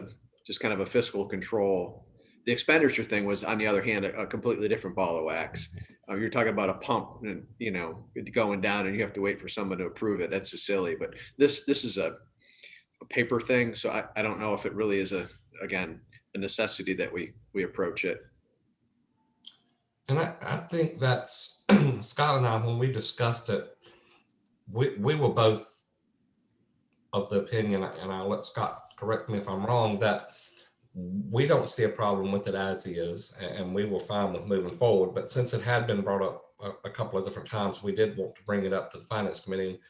just kind of a fiscal control. The expenditure thing was, on the other hand, a completely different ball of wax. You're talking about a pump and, going down and you have to wait for someone to approve it. That's just silly. But this is a paper thing. So I don't know if it really is again, a necessity that we approach it. And I think that's Scott and I, when we discussed it, we were both of the opinion, and I'll let Scott correct me if I'm wrong, that we don't see a problem with it as is, and we were fine with moving forward. But since it had been brought up a couple of different times, we did want to bring it up to the Finance Committee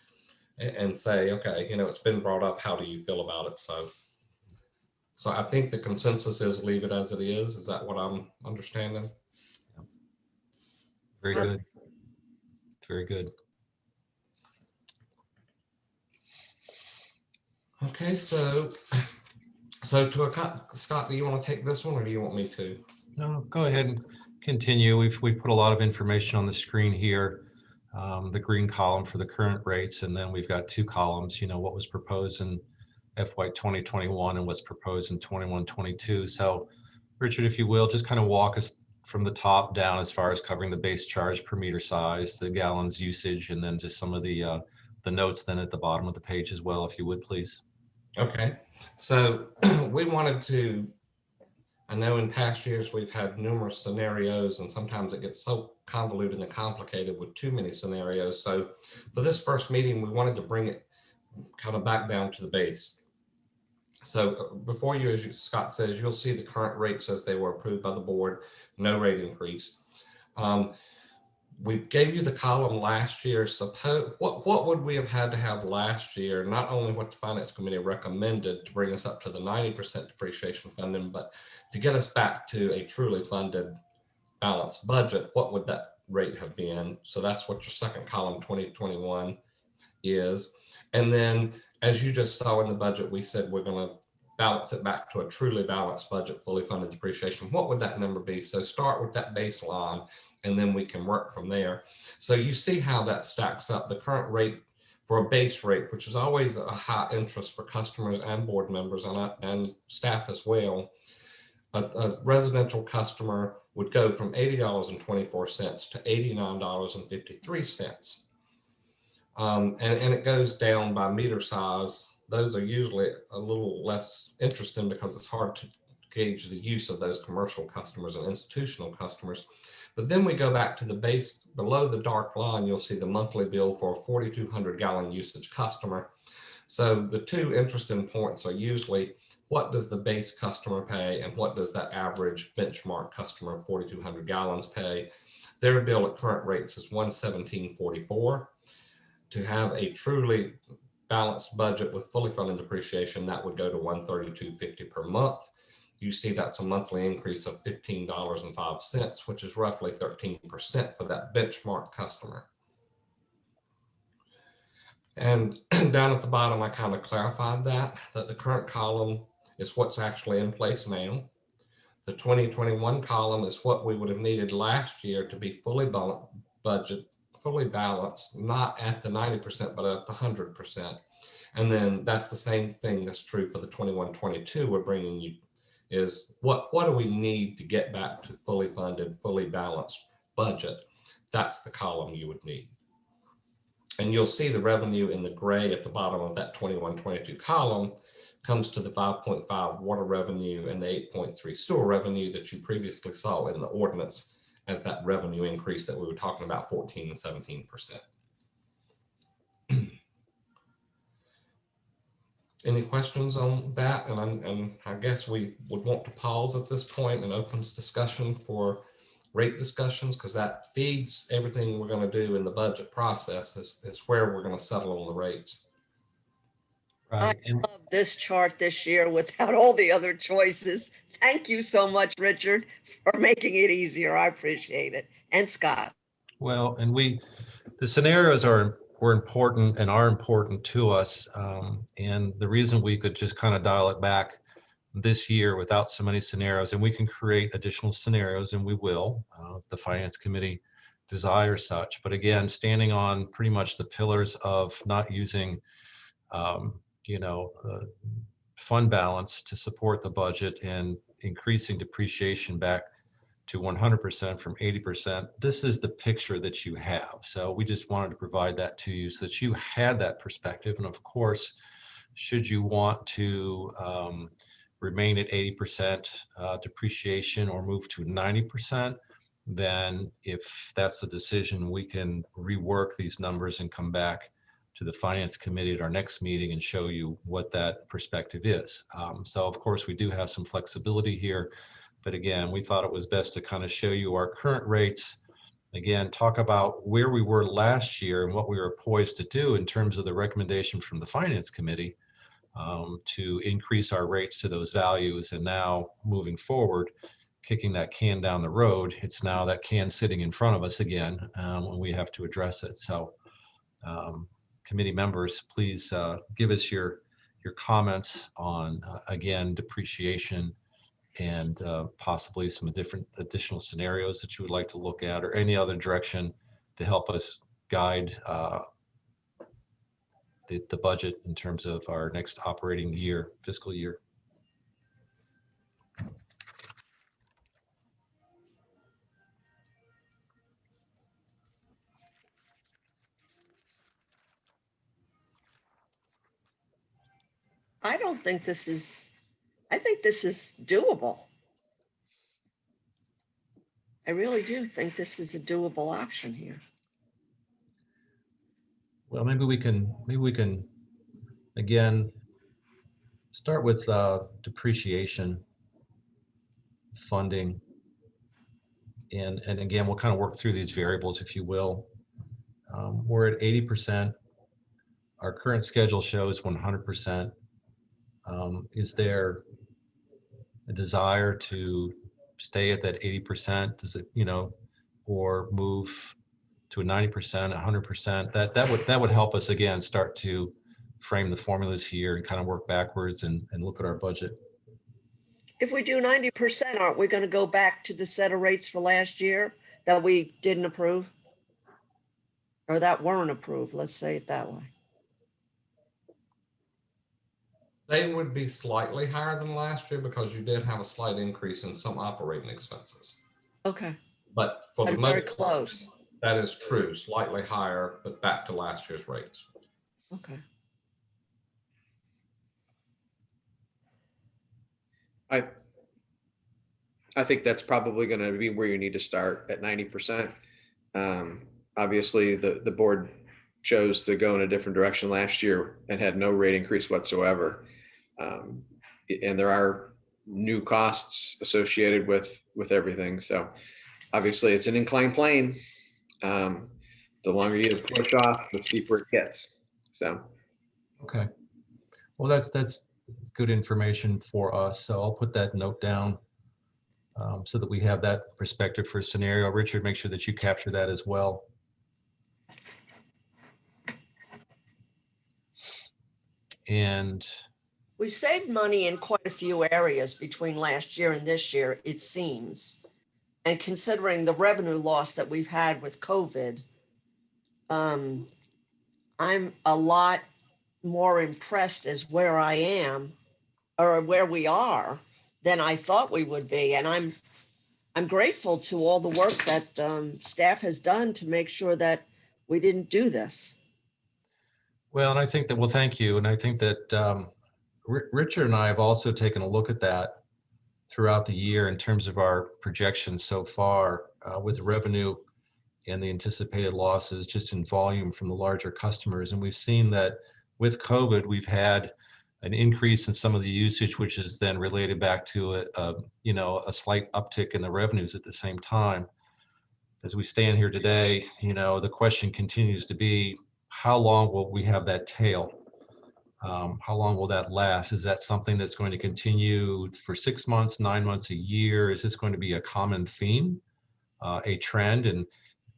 and say, okay, it's been brought up. How do you feel about it? So I think the consensus is leave it as it is. Is that what I'm understanding? Very good. Very good. Okay, so Scott, do you want to take this one or do you want me to? No, go ahead and continue. We put a lot of information on the screen here. The green column for the current rates, and then we've got two columns, what was proposed in FY 2021 and what's proposed in 21-22. So Richard, if you will, just kind of walk us from the top down as far as covering the base charge per meter size, the gallons usage, and then just some of the notes then at the bottom of the page as well, if you would, please. Okay, so we wanted to, I know in past years we've had numerous scenarios, and sometimes it gets so convoluted and complicated with too many scenarios. So for this first meeting, we wanted to bring it kind of back down to the base. So before you, as Scott says, you'll see the current rates as they were approved by the board, no rate increase. we gave you the column last year. Suppose what would we have had to have last year? Not only what the Finance Committee recommended to bring us up to the 90% depreciation funding, but to get us back to a truly funded balanced budget. What would that rate have been? So that's what your second column 2021 is. And then, as you just saw in the budget, we said we're going to balance it back to a truly balanced budget, fully funded depreciation. What would that number be? So start with that baseline, and then we can work from there. So you see how that stacks up. The current rate for a base rate, which is always a high interest for customers and board members and staff as well. A residential customer would go from $80.24 to $89.53. And it goes down by meter size. Those are usually a little less interesting because it's hard to gauge the use of those commercial customers and institutional customers. But then we go back to the base. Below the dark line, you'll see the monthly bill for a 4,200 gallon usage customer. So the two interesting points are usually what does the base customer pay and what does that average benchmark customer of 4,200 gallons pay. Their bill at current rates is $117.44. To have a truly balanced budget with fully funded depreciation, that would go to $132.50 per month. You see that's a monthly increase of $15.05, which is roughly 13% for that benchmark customer. And down at the bottom, I kind of clarified that the current column is what's actually in place now. The 2021 column is what we would have needed last year to be fully balanced, not at the 90%, but at the 100%. And then that's the same thing that's true for the 21-22 we're bringing you is what do we need to get back to fully funded, fully balanced budget? That's the column you would need. And you'll see the revenue in the gray at the bottom of that 21-22 column comes to the 5.5 water revenue and the 8.3 sewer revenue that you previously saw in the ordinance as that revenue increase that we were talking about, 14 and 17%. Any questions on that? And I guess we would want to pause at this point and open discussion for rate discussions, because that feeds everything we're going to do in the budget process is where we're going to settle on the rates. Right. I love this chart this year without all the other choices. Thank you so much, Richard, for making it easier. I appreciate it. And Scott. Well, and the scenarios were important and are important to us. And the reason we could just kind of dial it back this year without so many scenarios, and we can create additional scenarios, and we will, if the Finance Committee desires such. But again, standing on pretty much the pillars of not using, fund balance to support the budget and increasing depreciation back to 100% from 80%. This is the picture that you have. So we just wanted to provide that to you so that you had that perspective. And of course, should you want to remain at 80% depreciation or move to 90%, then if that's the decision, we can rework these numbers and come back to the Finance Committee at our next meeting and show you what that perspective is. So of course, we do have some flexibility here. But again, we thought it was best to kind of show you our current rates. Again, talk about where we were last year and what we were poised to do in terms of the recommendation from the Finance Committee to increase our rates to those values. And now moving forward, kicking that can down the road, it's now that can sitting in front of us again when we have to address it. So committee members, please give us your comments on, again, depreciation and possibly some additional scenarios that you would like to look at, or any other direction to help us guide the budget in terms of our next operating year, fiscal year. I think this is doable. I really do think this is a doable option here. Well, maybe we can again start with depreciation funding And again, we'll kind of work through these variables, if you will. We're at 80%. Our current schedule shows 100%. Is there a desire to stay at that 80%? Does it, or move to a 90%, 100%? That would help us again start to frame the formulas here and kind of work backwards and look at our budget. If we do 90%, aren't we going to go back to the set of rates for last year that we didn't approve? Or that weren't approved, let's say it that way. They would be slightly higher than last year because you did have a slight increase in some operating expenses. Okay, But for the I'm very most part, close. that is true, slightly higher, but back to last year's rates. Okay. I think that's probably going to be where you need to start at 90%. Obviously, the board chose to go in a different direction last year and had no rate increase whatsoever. And there are new costs associated with everything. So obviously, it's an inclined plane. The longer you push off, the steeper it gets. So. Okay. Well, that's good information for us. So I'll put that note down so that we have that perspective for a scenario. Richard, make sure that you capture that as well. And We saved money in quite a few areas between last year and this year, it seems. And considering the revenue loss that we've had with COVID, I'm a lot more impressed as where I am or where we are than I thought we would be. And I'm grateful to all the work that staff has done to make sure that we didn't do this. well, and I think that, well, thank you. And I think that Richard and I have also taken a look at that throughout the year in terms of our projections so far with revenue and the anticipated losses just in volume from the larger customers. And we've seen that with COVID, we've had an increase in some of the usage, which is then related back to a slight uptick in the revenues at the same time. As we stand here today, the question continues to be, how long will we have that tail? How long will that last? Is that something that's going to continue for 6 months, 9 months, a year? Is this going to be a common theme, a trend? And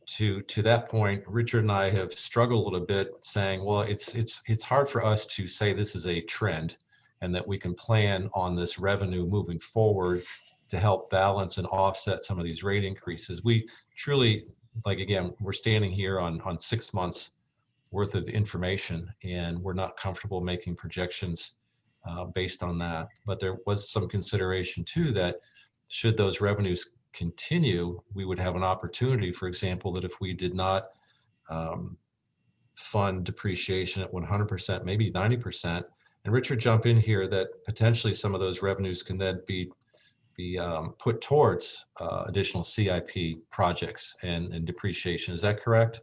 to that point, Richard and I have struggled a little bit saying, well, it's hard for us to say this is a trend and that we can plan on this revenue moving forward to help balance and offset some of these rate increases. We truly, again, we're standing here on 6 months worth of information, and we're not comfortable making projections based on that. But there was some consideration too that should those revenues continue, we would have an opportunity, for example, that if we did not fund depreciation at 100%, maybe 90%, and Richard, jump in here, that potentially some of those revenues can then be put towards additional CIP projects and depreciation. Is that correct?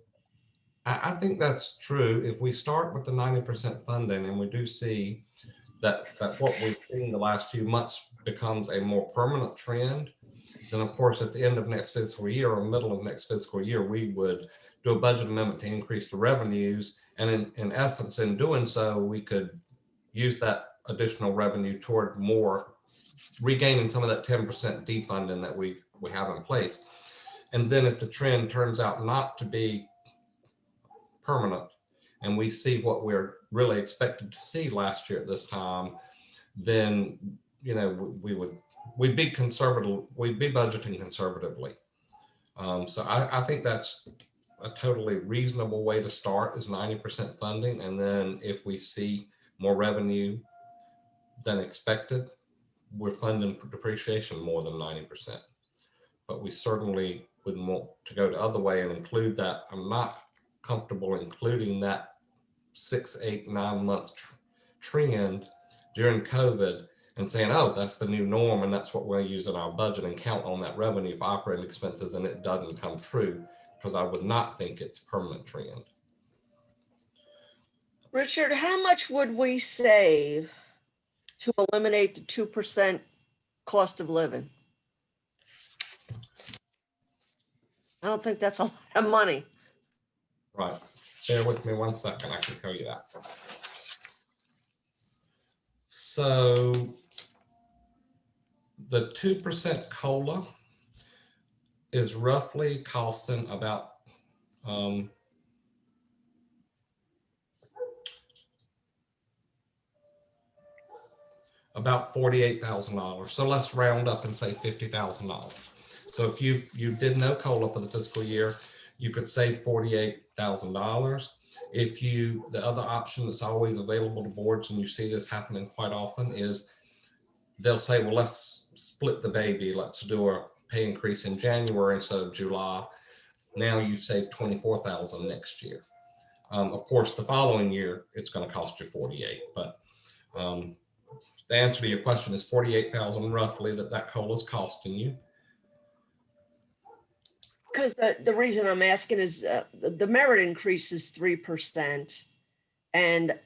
I think that's true. If we start with the 90% funding and we do see that what we've seen the last few months becomes a more permanent trend, then of course at the end of next fiscal year or middle of next fiscal year, we would do a budget amendment to increase the revenues. And in essence, in doing so, we could use that additional revenue toward more regaining some of that 10% defunding that we have in place. And then if the trend turns out not to be permanent and we see what we're really expected to see last year at this time, then we'd be conservative, we'd be budgeting conservatively. So I think that's a totally reasonable way to start, is 90% funding. And then if we see more revenue than expected, we're funding depreciation more than 90%. But we certainly wouldn't want to go the other way and include that. I'm not comfortable including that 6, 8, 9 month trend during COVID and saying, oh, that's the new norm and that's what we'll use in our budget and count on that revenue for operating expenses, and it doesn't come true, because I would not think it's a permanent trend. Richard, how much would we save to eliminate the 2% cost of living? I don't think that's a lot of money. Right. Bear with me 1 second. I can tell you that. So the 2% COLA is roughly costing um, about $48,000. So let's round up and say $50,000. So if you did no COLA for the fiscal year, you could save $48,000. If you, the other option that's always available to boards, and you see this happening quite often, is they'll say, well, let's split the baby. Let's do a pay increase in January instead of July. Now you've saved $24,000 next year. Of course, the following year, it's going to cost you 48, but the answer to your question is 48,000 roughly that COLA is costing you. Because the reason I'm asking is the merit increase is 3%. And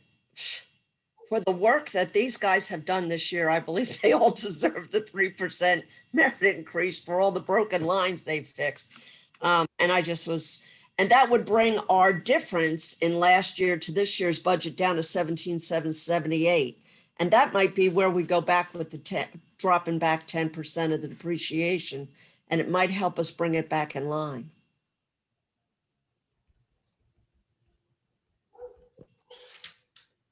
for the work that these guys have done this year, I believe they all deserve the 3% merit increase for all the broken lines they've fixed. And I just was, and that would bring our difference in last year to this year's budget down to 17,778. And that might be where we go back with the dropping back 10% of the depreciation, and it might help us bring it back in line.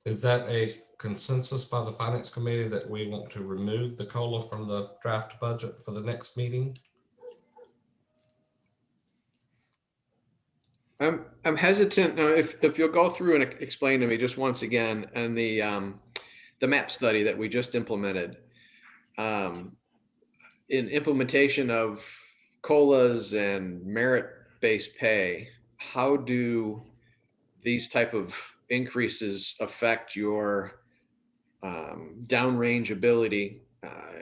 Is that a consensus by the finance committee that we want to remove the COLA from the draft budget for the next meeting? I'm hesitant. Now, if you'll go through and explain to me just once again, and the MAP study that we just implemented, in implementation of COLAs and merit-based pay, how do these type of increases affect your downrange ability,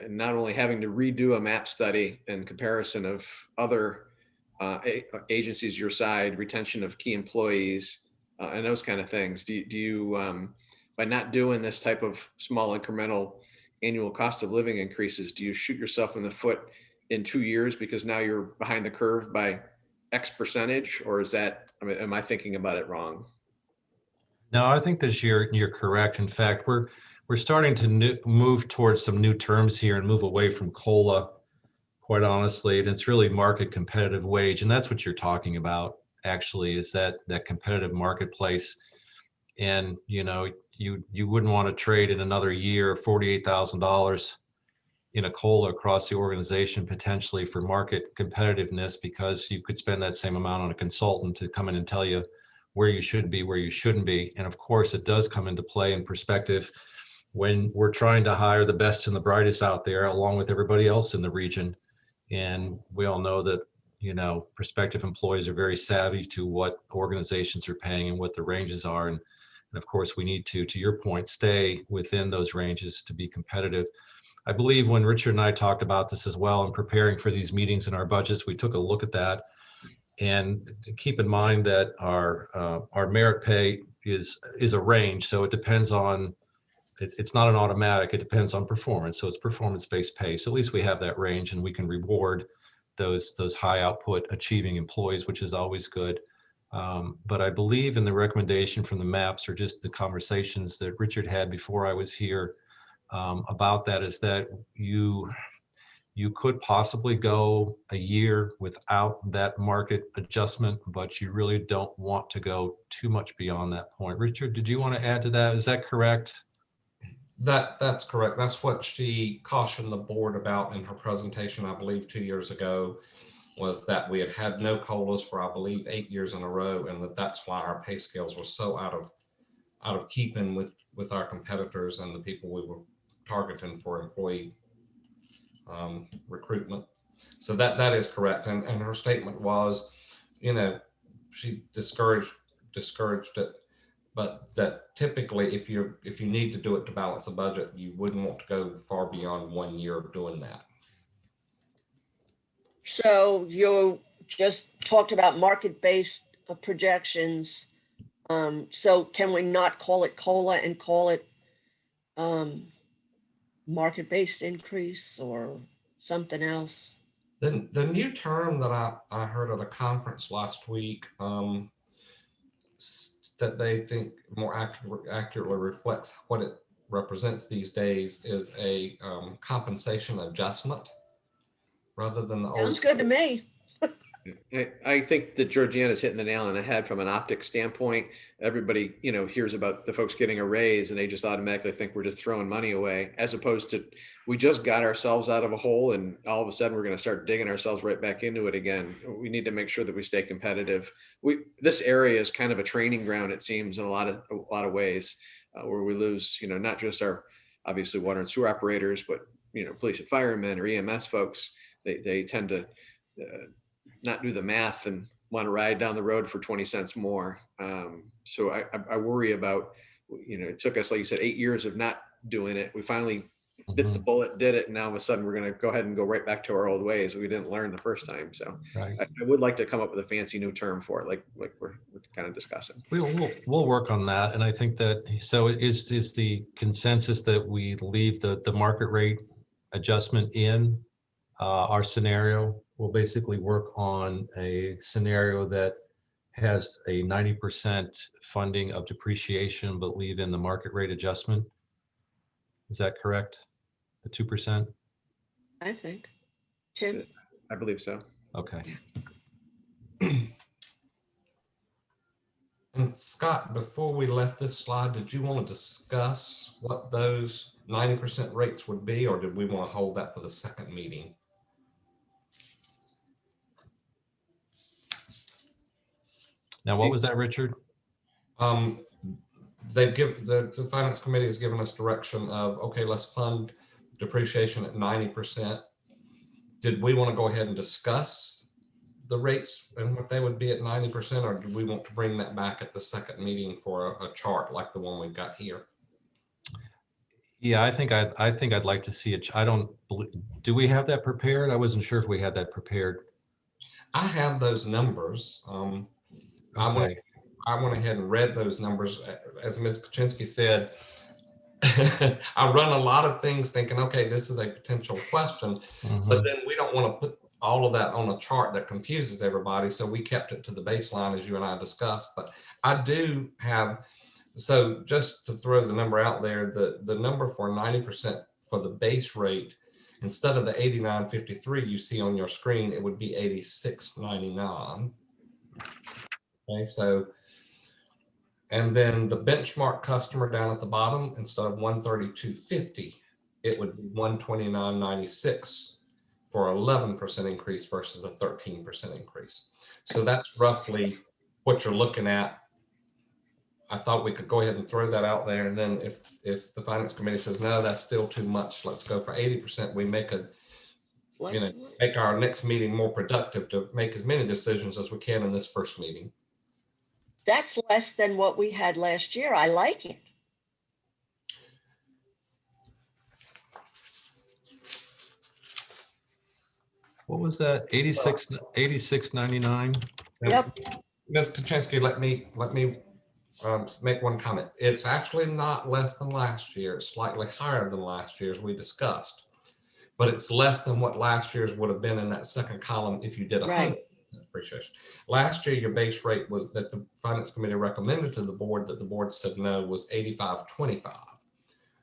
not only having to redo a MAP study in comparison of other agencies your side, retention of key employees, and those kind of things? Do you by not doing this type of small incremental annual cost of living increases, do you shoot yourself in the foot in 2 years because now you're behind the curve by X percentage? Or is that, I mean, am I thinking about it wrong? No, I think this year you're correct. In fact, we're starting to move towards some new terms here and move away from COLA, quite honestly. And it's really market competitive wage. And that's what you're talking about, actually, is that competitive marketplace. And, you know, you wouldn't want to trade in another year $48,000 in a COLA across the organization potentially for market competitiveness, because you could spend that same amount on a consultant to come in and tell you where you should be, where you shouldn't be. And of course, it does come into play in perspective when we're trying to hire the best and the brightest out there, along with everybody else in the region. And we all know that, you know, prospective employees are very savvy to what organizations are paying and what the ranges are. And of course, we need to your point, stay within those ranges to be competitive. I believe when Richard and I talked about this as well in preparing for these meetings in our budgets, we took a look at that. And keep in mind that our merit pay is a range, so it depends on, it's not an automatic, it depends on performance. So it's performance-based pay. So at least we have that range, and we can reward those high output achieving employees, which is always good. But I believe in the recommendation from the MAPs, or just the conversations that Richard had before I was here about that, is that you could possibly go a year without that market adjustment, but you really don't want to go too much beyond that point. Richard, did you want to add to that? Is that correct? That's correct. That's what she cautioned the board about in her presentation, I believe 2 years ago, was that we had no COLAs for, I believe, 8 years in a row, and that's why our pay scales were so out of keeping with our competitors and the people we were targeting for employee recruitment. So that is correct. And her statement was, you know, she discouraged it, but that typically if you need to do it to balance a budget, you wouldn't want to go far beyond 1 year of doing that. So you just talked about market-based projections. So can we not call it COLA and call it market-based increase or something else? The new term that I heard at a conference last week that they think more accurately reflects what it represents these days is a compensation adjustment rather than the old. Sounds good to me. I think that Georgiana's hitting the nail on the head from an optics standpoint. Everybody, hears about the folks getting a raise and they just automatically think we're just throwing money away, as opposed to we just got ourselves out of a hole and all of a sudden we're going to start digging ourselves right back into it again. We need to make sure that we stay competitive. This area is kind of a training ground, it seems, in a lot of ways, where we lose, not just our obviously water and sewer operators, but police and firemen or EMS folks. They tend to not do the math and want to ride down the road for 20 cents more. So I worry about, it took us, like you said, 8 years of not doing it. We finally bit the bullet, did it. And now all of a sudden we're going to go ahead and go right back to our old ways. We didn't learn the first time. So Right. I would like to come up with a fancy new term for it, like we're kind of discussing. We'll work on that. And I think that, so is the consensus that we leave the market rate adjustment in our scenario? We'll basically work on a scenario that has a 90% funding of depreciation, but leave in the market rate adjustment. Is that correct? The 2%? I think. Tim? I believe so. Okay. And Scott, before we left this slide, did you want to discuss what those 90% rates would be, or did we want to hold that for the second meeting? Now, what was that, Richard? The finance committee has given us direction of, okay, let's fund depreciation at 90%. Did we want to go ahead and discuss the rates and what they would be at 90%, or do we want to bring that back at the second meeting for a chart like the one we've got here? Yeah, I think I'd like to see it. I don't believe, do we have that prepared? I wasn't sure if we had that prepared. I have those numbers. Okay. I went ahead and read those numbers. As Ms. Kaczynski said, I run a lot of things thinking, okay, this is a potential question, but then we don't want to put all of that on a chart that confuses everybody. So we kept it to the baseline as you and I discussed. But I do have, so just to throw the number out there, the number for 90% for the base rate, instead of the 89.53 you see on your screen, it would be 86.99. Okay, so, and then the benchmark customer down at the bottom, instead of 132.50, it would be 129.96 for 11% increase versus a 13% increase. So that's roughly what you're looking at. I thought we could go ahead and throw that out there. And then if the finance committee says, no, that's still too much, let's go for 80%, we make make our next meeting more productive to make as many decisions as we can in this first meeting. That's less than what we had last year. I like it. What was that? 86.99? Yep. Ms. Kaczynski, let me make one comment. It's actually not less than last year. It's slightly higher than last year, as we discussed, but it's less than what last year's would have been in that second column if you did 100% depreciation. Last year, your base rate was that the finance committee recommended to the board that the board said no was 85.25.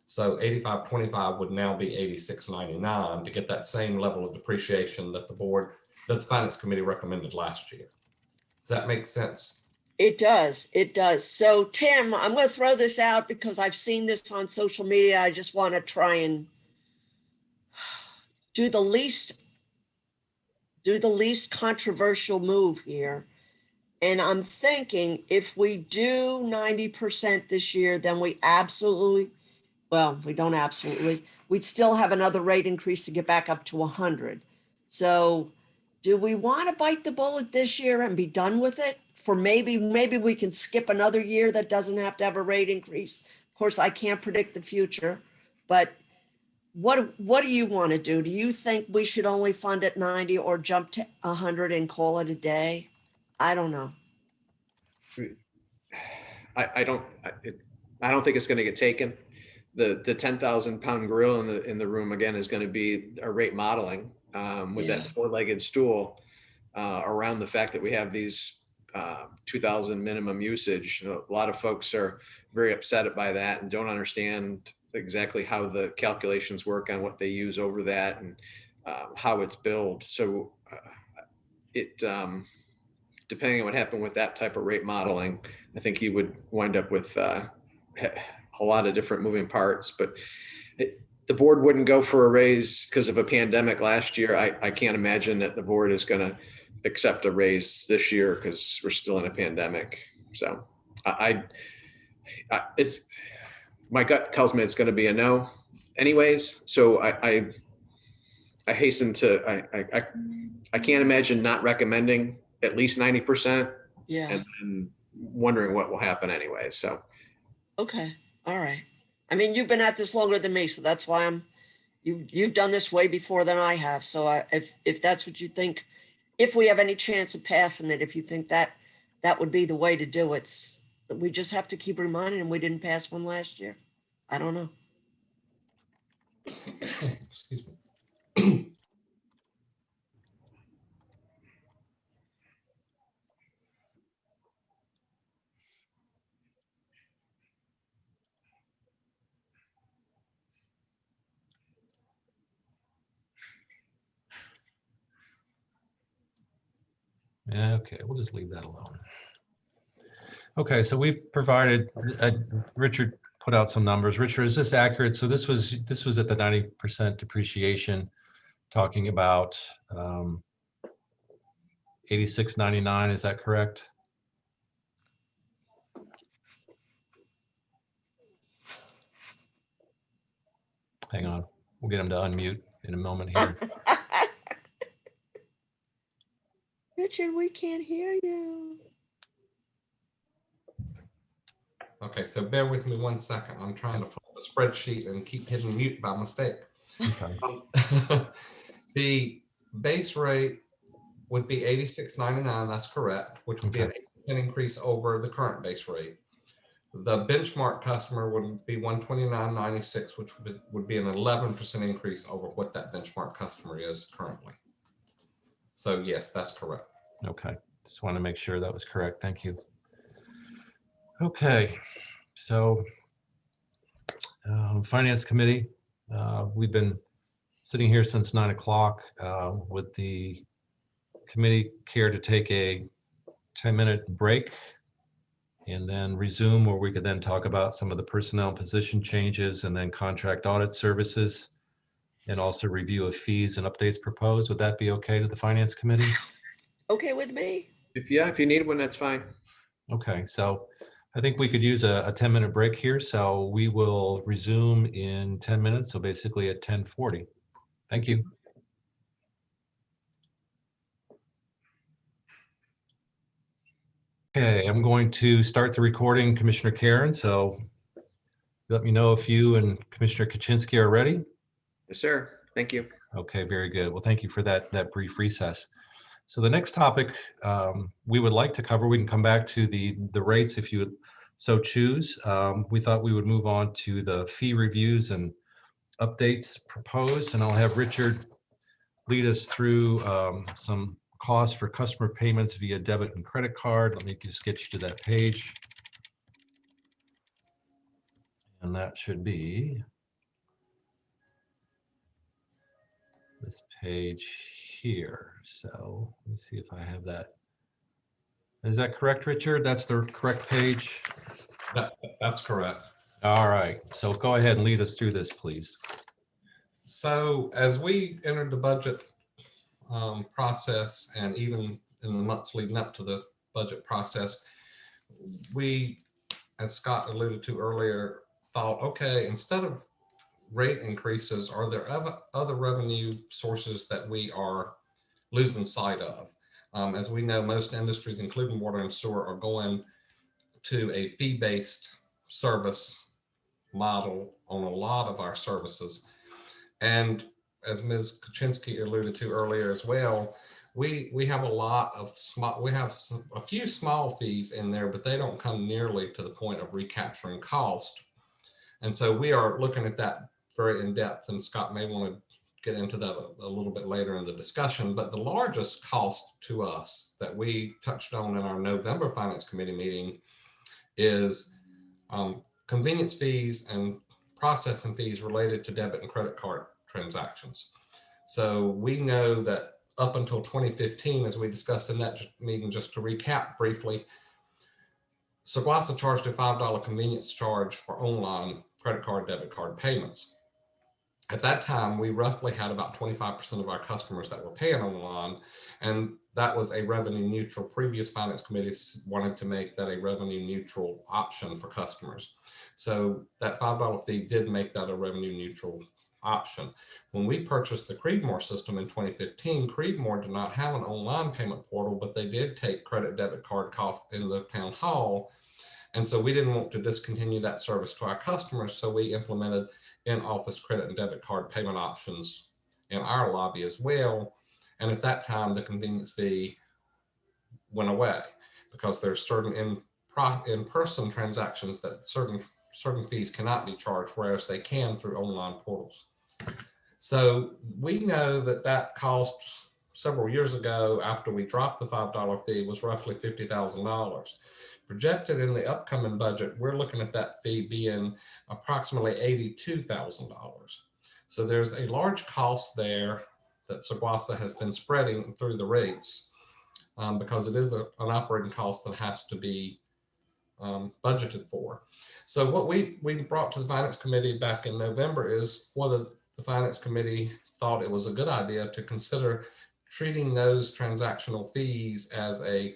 So 85.25 would now be 86.99 to get that same level of depreciation that the finance committee recommended last year. Does that make sense? It does. It does. So Tim, I'm going to throw this out because I've seen this on social media. I just want to try and do the least controversial move here. And I'm thinking if we do 90% this year, then we we'd still have another rate increase to get back up to 100. So do we want to bite the bullet this year and be done with it? For maybe we can skip another year that doesn't have to have a rate increase. Of course, I can't predict the future, but what do you want to do? Do you think we should only fund at 90 or jump to 100 and call it a day? I don't know. I don't think it's going to get taken. The 10,000 pound gorilla in the room again is going to be a rate modeling. with Yeah. that four-legged stool around the fact that we have these 2,000 minimum usage. You know, a lot of folks are very upset by that and don't understand exactly how the calculations work on what they use over that and how it's billed. So depending on what happened with that type of rate modeling, I think you would wind up with a lot of different moving parts. But the board wouldn't go for a raise because of a pandemic last year. I can't imagine that the board is going to accept a raise this year because we're still in a pandemic. So it's my gut tells me it's going to be a no anyways. So I hasten to, I can't imagine not recommending at least 90% Yeah. and wondering what will happen anyway. So Okay. All right. I mean, you've been at this longer than me, so that's why you've done this way before than I have. So if that's what you think, if we have any chance of passing it, if you think that that would be the way to do it, we just have to keep reminding them we didn't pass one last year. I don't know. Excuse me. Yeah, okay, we'll just leave that alone. Okay, so we've provided, Richard put out some numbers. Richard, is this accurate? So this was at the 90% depreciation, talking about 86.99, is that correct? Hang on, we'll get him to unmute in a moment here. Richard, we can't hear you. Okay, so bear with me 1 second. I'm trying to pull up a spreadsheet and keep hitting mute by mistake. Okay. The base rate would be 86.99, that's correct, which would be an 8% increase over the current base rate. The benchmark customer would be 129.96, which would be an 11% increase over what that benchmark customer is currently. So yes, that's correct. Okay, just want to make sure that was correct. Thank you. Okay, so Finance Committee, we've been sitting here since 9 o'clock. Would the committee care to take a 10-minute break and then resume, where we could then talk about some of the personnel position changes and then contract audit services, and also review of fees and updates proposed? Would that be okay to the Finance Committee? Okay with me? if you need one, that's fine. Okay, so I think we could use a 10-minute break here. So we will resume in 10 minutes. So basically at 10:40. Thank you. Okay, I'm going to start the recording, Commissioner Karen. So let me know if you and Commissioner Kaczynski are ready. Yes, sir. Thank you. Okay, very good. Well, thank you for that brief recess. So the next topic we would like to cover, we can come back to the rates if you would so choose. We thought we would move on to the fee reviews and updates proposed, and I'll have Richard lead us through some costs for customer payments via debit and credit card. Let me just get you to that page. And that should be this page here. So let me see if I have that. Is that correct, Richard? That's the correct page? That's correct. All right, so go ahead and lead us through this, please. So as we entered the budget process, and even in the months leading up to the budget process, we, as Scott alluded to earlier, thought, okay, instead of rate increases, are there other revenue sources that we are losing sight of? As we know, most industries, including water and sewer, are going to a fee-based service model on a lot of our services. And as Ms. Kaczynski alluded to earlier as well, we have a lot of small, we have a few small fees in there, but they don't come nearly to the point of recapturing cost. And so we are looking at that very in depth, and Scott may want to get into that a little bit later in the discussion, but the largest cost to us that we touched on in our November Finance Committee meeting is convenience fees and processing fees related to debit and credit card transactions. So we know that up until 2015, as we discussed in that meeting, just to recap briefly, Seguasa charged a $5 convenience charge for online credit card, debit card payments. At that time, we roughly had about 25% of our customers that were paying online, and that was a revenue neutral. Previous finance committees wanted to make that a revenue neutral option for customers. So that $5 fee did make that a revenue neutral option. When we purchased the Creedmoor system in 2015, Creedmoor did not have an online payment portal, but they did take credit debit card cost in the town hall. And so we didn't want to discontinue that service to our customers. So we implemented in-office credit and debit card payment options in our lobby as well. And at that time, the convenience fee went away because there's certain in-person transactions that certain fees cannot be charged, whereas they can through online portals. So we know that that cost several years ago, after we dropped the $5 fee, was roughly $50,000. Projected in the upcoming budget, we're looking at that fee being approximately $82,000. So there's a large cost there that Seguasa has been spreading through the rates because it is an operating cost that has to be budgeted for. So what we brought to the Finance Committee back in November is whether the Finance Committee thought it was a good idea to consider treating those transactional fees as a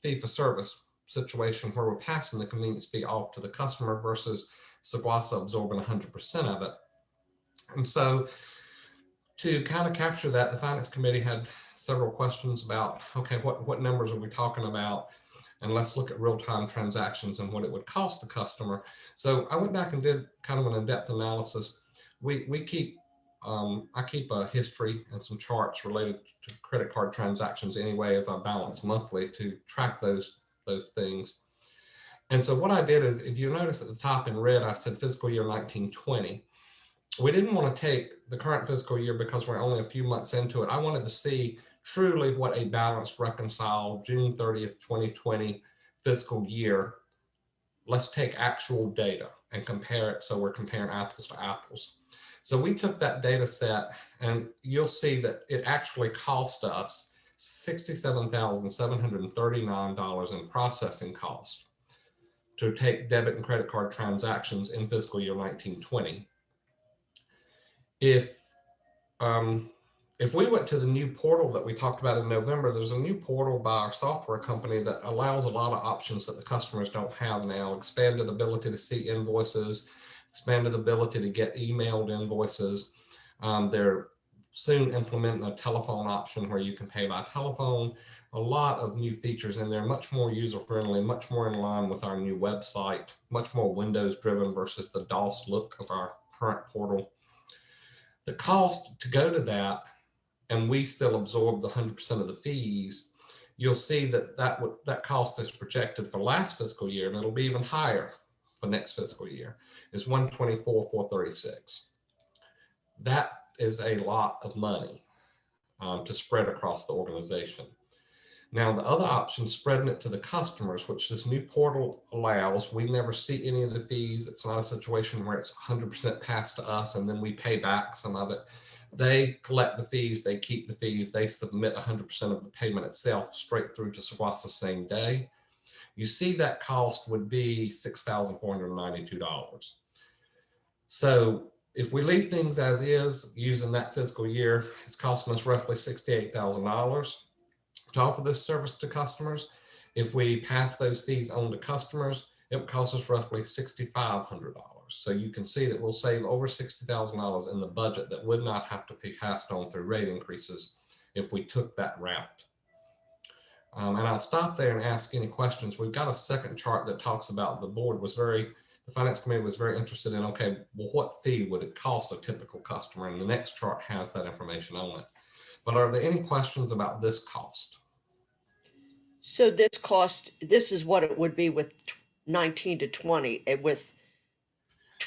fee for service situation where we're passing the convenience fee off to the customer versus Seguasa absorbing 100% of it. And so to kind of capture that, the Finance Committee had several questions about, okay, what numbers are we talking about? And let's look at real-time transactions and what it would cost the customer. So I went back and did kind of an in-depth analysis. I keep a history and some charts related to credit card transactions anyway, as I balance monthly to track those things. And so what I did is, if you notice at the top in red, I said fiscal year 1920. We didn't want to take the current fiscal year because we're only a few months into it. I wanted to see truly what a balanced, reconciled June 30th, 2020 fiscal year. Let's take actual data and compare it. So we're comparing apples to apples. So we took that data set, and you'll see that it actually cost us $67,739 in processing cost to take debit and credit card transactions in fiscal year 1920. If we went to the new portal that we talked about in November, there's a new portal by our software company that allows a lot of options that the customers don't have now. Expanded ability to see invoices, expanded ability to get emailed invoices. They're soon implementing a telephone option where you can pay by telephone. A lot of new features in there, much more user-friendly, much more in line with our new website, much more Windows-driven versus the DOS look of our current portal. The cost to go to that, and we still absorb the 100% of the fees, you'll see that cost is projected for last fiscal year, and it'll be even higher for next fiscal year, is $124,436. That is a lot of money to spread across the organization. Now, the other option, spreading it to the customers, which this new portal allows, we never see any of the fees. It's not a situation where it's 100% passed to us and then we pay back some of it. They collect the fees, they keep the fees, they submit 100% of the payment itself straight through to Seguasa same day. You see that cost would be $6,492. So if we leave things as is, using that fiscal year, it's costing us roughly $68,000 to offer this service to customers. If we pass those fees on to customers, it would cost us roughly $6,500. So you can see that we'll save over $60,000 in the budget that would not have to be passed on through rate increases if we took that route. And I'll stop there and ask any questions. We've got a second chart that talks about the Finance Committee was very interested in, okay, well, what fee would it cost a typical customer? And the next chart has that information on it. But are there any questions about this cost? So this is what it would be with 19 to 20, with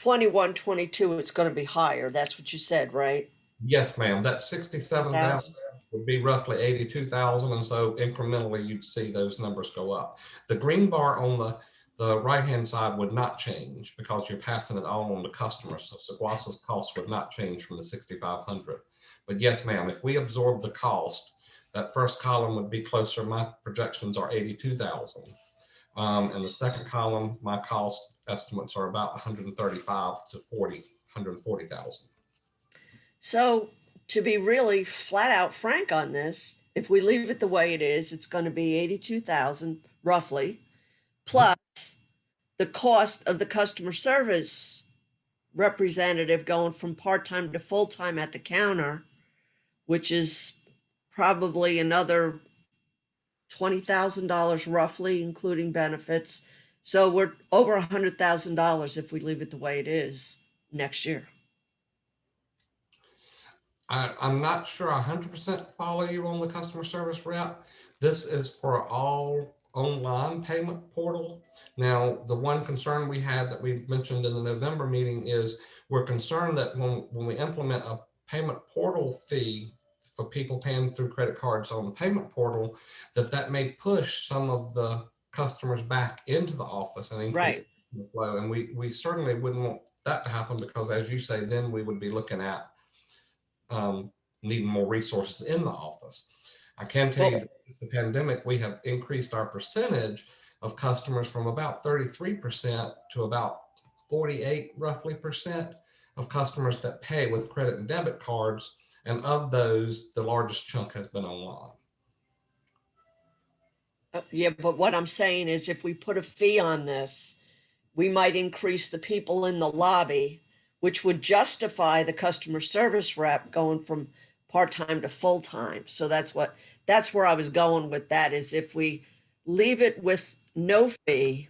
21, 22, it's going to be higher. That's what you said, right? Yes, ma'am. That 67,000 1,000. would be roughly 82,000. And so incrementally, you'd see those numbers go up. The green bar on the right-hand side would not change because you're passing it all on to customers. So Seguasa's cost would not change from the 6,500. But yes, ma'am, if we absorb the cost, that first column would be closer. My projections are 82,000. And the second column, my cost estimates are about 135 to 140,000. So to be really flat out frank on this, if we leave it the way it is, it's going to be 82,000 roughly, plus the cost of the customer service representative going from part-time to full-time at the counter, which is probably another $20,000 roughly, including benefits. So we're over $100,000 if we leave it the way it is next year. I'm not sure I 100% follow you on the customer service rep. This is for all online payment portal. Now, the one concern we had that we mentioned in the November meeting is we're concerned that when we implement a payment portal fee for people paying through credit cards on the payment portal, that may push some of the customers back into the office and increase the flow. And we certainly wouldn't want that to happen because, as you say, then we would be looking at needing more resources in the office. I can tell you that since the pandemic, we have increased our percentage of customers from about 33% to about 48 roughly percent of customers that pay with credit and debit cards. And of those, the largest chunk has been online. Yeah, but what I'm saying is if we put a fee on this, we might increase the people in the lobby, which would justify the customer service rep going from part-time to full-time. So that's where I was going with that, is if we leave it with no fee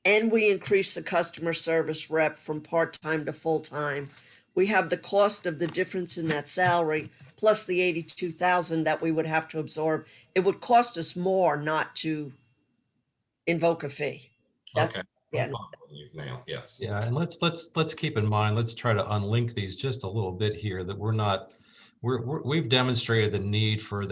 and we increase the customer service rep from part-time to full-time, we have the cost of the difference in that salary plus the 82,000 that we would have to absorb. It would cost us more not to invoke a fee. Okay. Yeah. I'm following you now. Yes. Yeah, and let's keep in mind, let's try to unlink these just a little bit here, that we've demonstrated the need for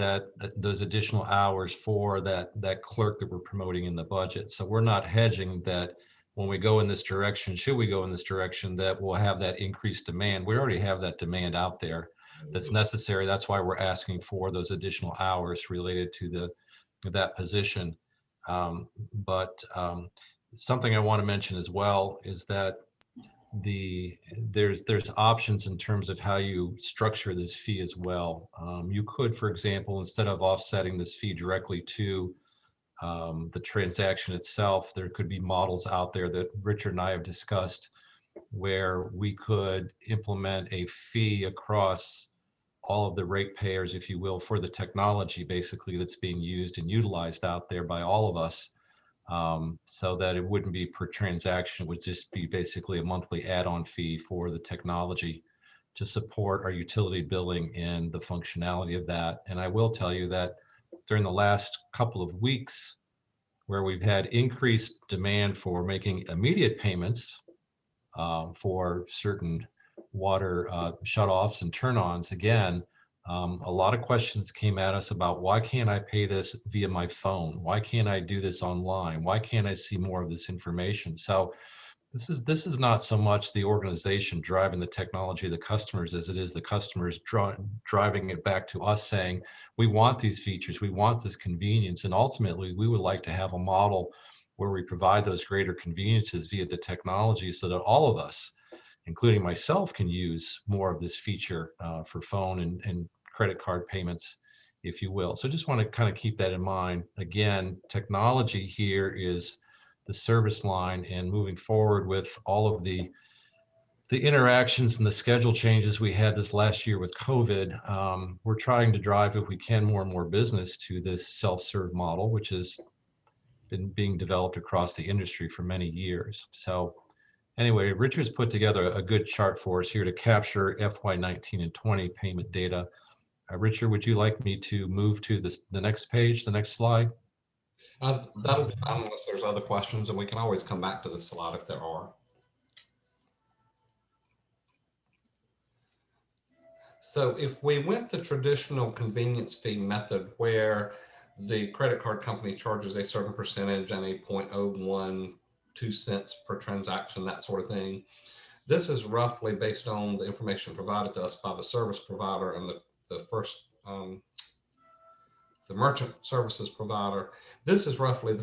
those additional hours for that clerk that we're promoting in the budget. So we're not hedging that when we go in this direction, should we go in this direction, that we'll have that increased demand. We already have that demand out there that's necessary. That's why we're asking for those additional hours related to that position. Something I want to mention as well is that there's options in terms of how you structure this fee as well. You could, for example, instead of offsetting this fee directly to the transaction itself, there could be models out there that Richard and I have discussed where we could implement a fee across all of the ratepayers, if you will, for the technology basically that's being used and utilized out there by all of us. So that it wouldn't be per transaction, it would just be basically a monthly add-on fee for the technology to support our utility billing and the functionality of that. And I will tell you that during the last couple of weeks, where we've had increased demand for making immediate payments for certain water shutoffs and turn-ons, again, a lot of questions came at us about, why can't I pay this via my phone? Why can't I do this online? Why can't I see more of this information? So this is not so much the organization driving the technology of the customers as it is the customers driving it back to us saying, we want these features, we want this convenience. And ultimately, we would like to have a model where we provide those greater conveniences via the technology so that all of us, including myself, can use more of this feature for phone and credit card payments, if you will. So just want to kind of keep that in mind. Again, technology here is the service line, and moving forward with all of the interactions and the schedule changes we had this last year with COVID, we're trying to drive, if we can, more and more business to this self-serve model, which has been being developed across the industry for many years. So anyway, Richard's put together a good chart for us here to capture FY19 and 20 payment data. Richard, would you like me to move to the next page, the next slide? That'll be fine unless there's other questions, and we can always come back to this slide if there are. So if we went the traditional convenience fee method where the credit card company charges a certain percentage and a 0.012 cents per transaction, that sort of thing, this is roughly based on the information provided to us by the service provider and the merchant services provider. This is roughly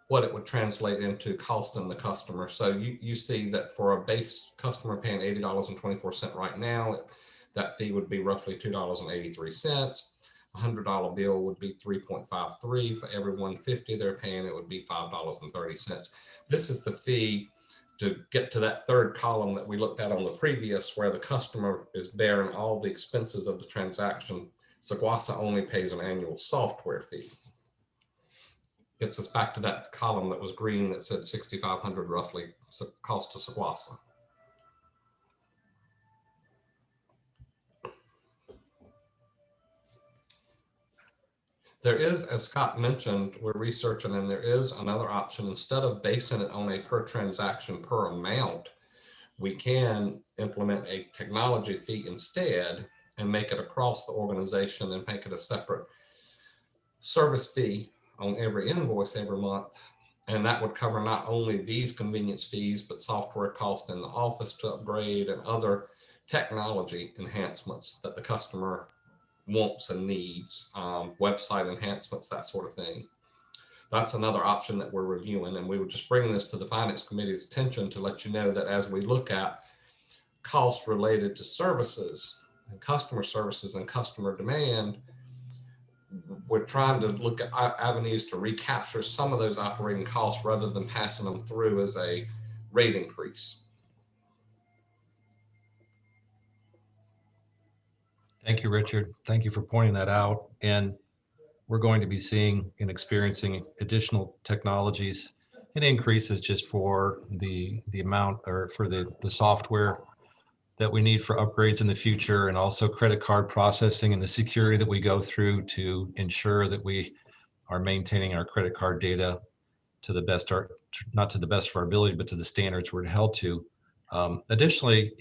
what it would translate into costing the customer. So you see that for a base customer paying $80.24 right now, that fee would be roughly $2.83. $100 bill would be 3.53. For every 150 they're paying, it would be $5.30. This is the fee to get to that third column that we looked at on the previous, where the customer is bearing all the expenses of the transaction. Sequasa only pays an annual software fee. Gets us back to that column that was green that said $6,500 roughly cost to Sequasa. There is, as Scott mentioned, we're researching, and there is another option. Instead of basing it on a per transaction per amount, we can implement a technology fee instead and make it across the organization and make it a separate service fee on every invoice every month. And that would cover not only these convenience fees, but software costs in the office to upgrade and other technology enhancements that the customer wants and needs, website enhancements, that sort of thing. That's another option that we're reviewing, and we were just bringing this to the Finance Committee's attention to let you know that as we look at costs related to services and customer services and customer demand, we're trying to look at avenues to recapture some of those operating costs rather than passing them through as a rate increase. Thank you, Richard. Thank you for pointing that out. And we're going to be seeing and experiencing additional technologies and increases just for the amount, or for the software that we need for upgrades in the future, and also credit card processing and the security that we go through to ensure that we are maintaining our credit card data to the best, not to the best of our ability, but to the standards we're held to. Additionally,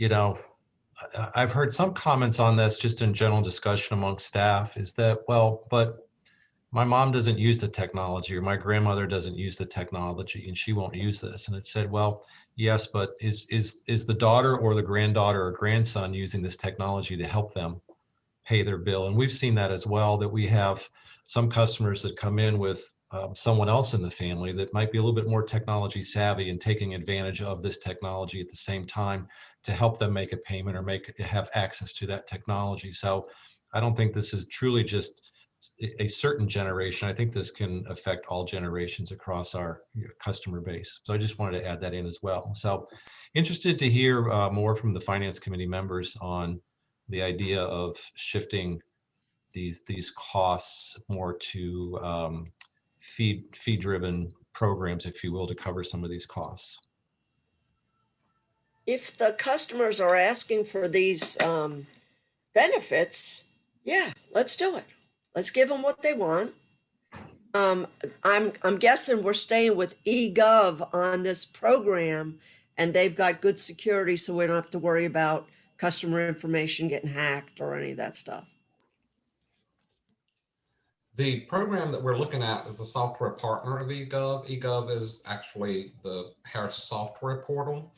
I've heard some comments on this just in general discussion among staff, is that, well, but my mom doesn't use the technology, or my grandmother doesn't use the technology, and she won't use this. And it said, well, yes, but is the daughter or the granddaughter or grandson using this technology to help them pay their bill? And we've seen that as well, that we have some customers that come in with someone else in the family that might be a little bit more technology savvy and taking advantage of this technology at the same time to help them make a payment or have access to that technology. So I don't think this is truly just a certain generation. I think this can affect all generations across our customer base. So I just wanted to add that in as well. So interested to hear more from the Finance Committee members on the idea of shifting these costs more to fee-driven programs, if you will, to cover some of these costs. If the customers are asking for these benefits, yeah, let's do it. Let's give them what they want. I'm guessing we're staying with eGov on this program, and they've got good security, so we don't have to worry about customer information getting hacked or any of that stuff. The program that we're looking at is a software partner of eGov. eGov is actually the Harris software portal.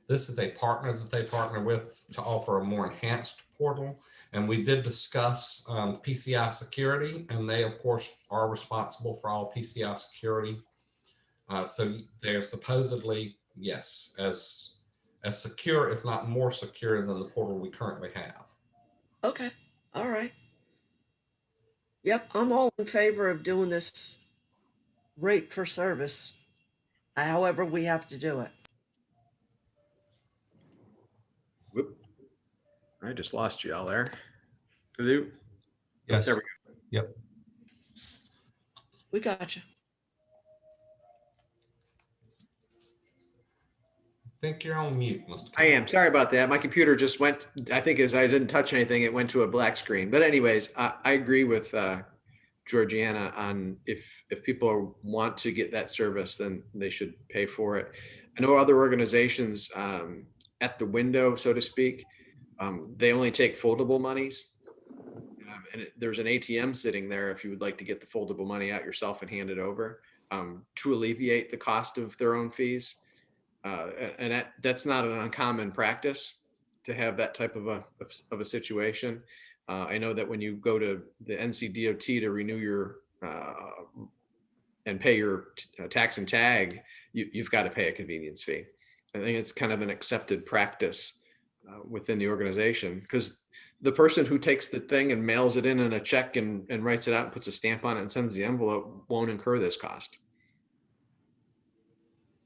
This is a partner that they partner with to offer a more enhanced portal. And we did discuss PCI security, and they, of course, are responsible for all PCI security. So they're supposedly, yes, as secure, if not more secure than the portal we currently have. Okay, all right. Yep, I'm all in favor of doing this rate for service, however we have to do it. Whoop. I just lost you all there. Hello? Yes. There we go. Yep. We got you. I think you're on mute, Mr. I am. Sorry about that. My computer just went, I think as I didn't touch anything, it went to a black screen. But anyways, I agree with Georgiana on if people want to get that service, then they should pay for it. I know other organizations at the window, so to speak, They only take foldable monies. And there's an ATM sitting there if you would like to get the foldable money out yourself and hand it over to alleviate the cost of their own fees. And that's not an uncommon practice to have that type of a situation. I know that when you go to the NCDOT to renew your and pay your tax and tag, you've got to pay a convenience fee. I think it's kind of an accepted practice within the organization, because the person who takes the thing and mails it in a check and writes it out and puts a stamp on it and sends the envelope won't incur this cost.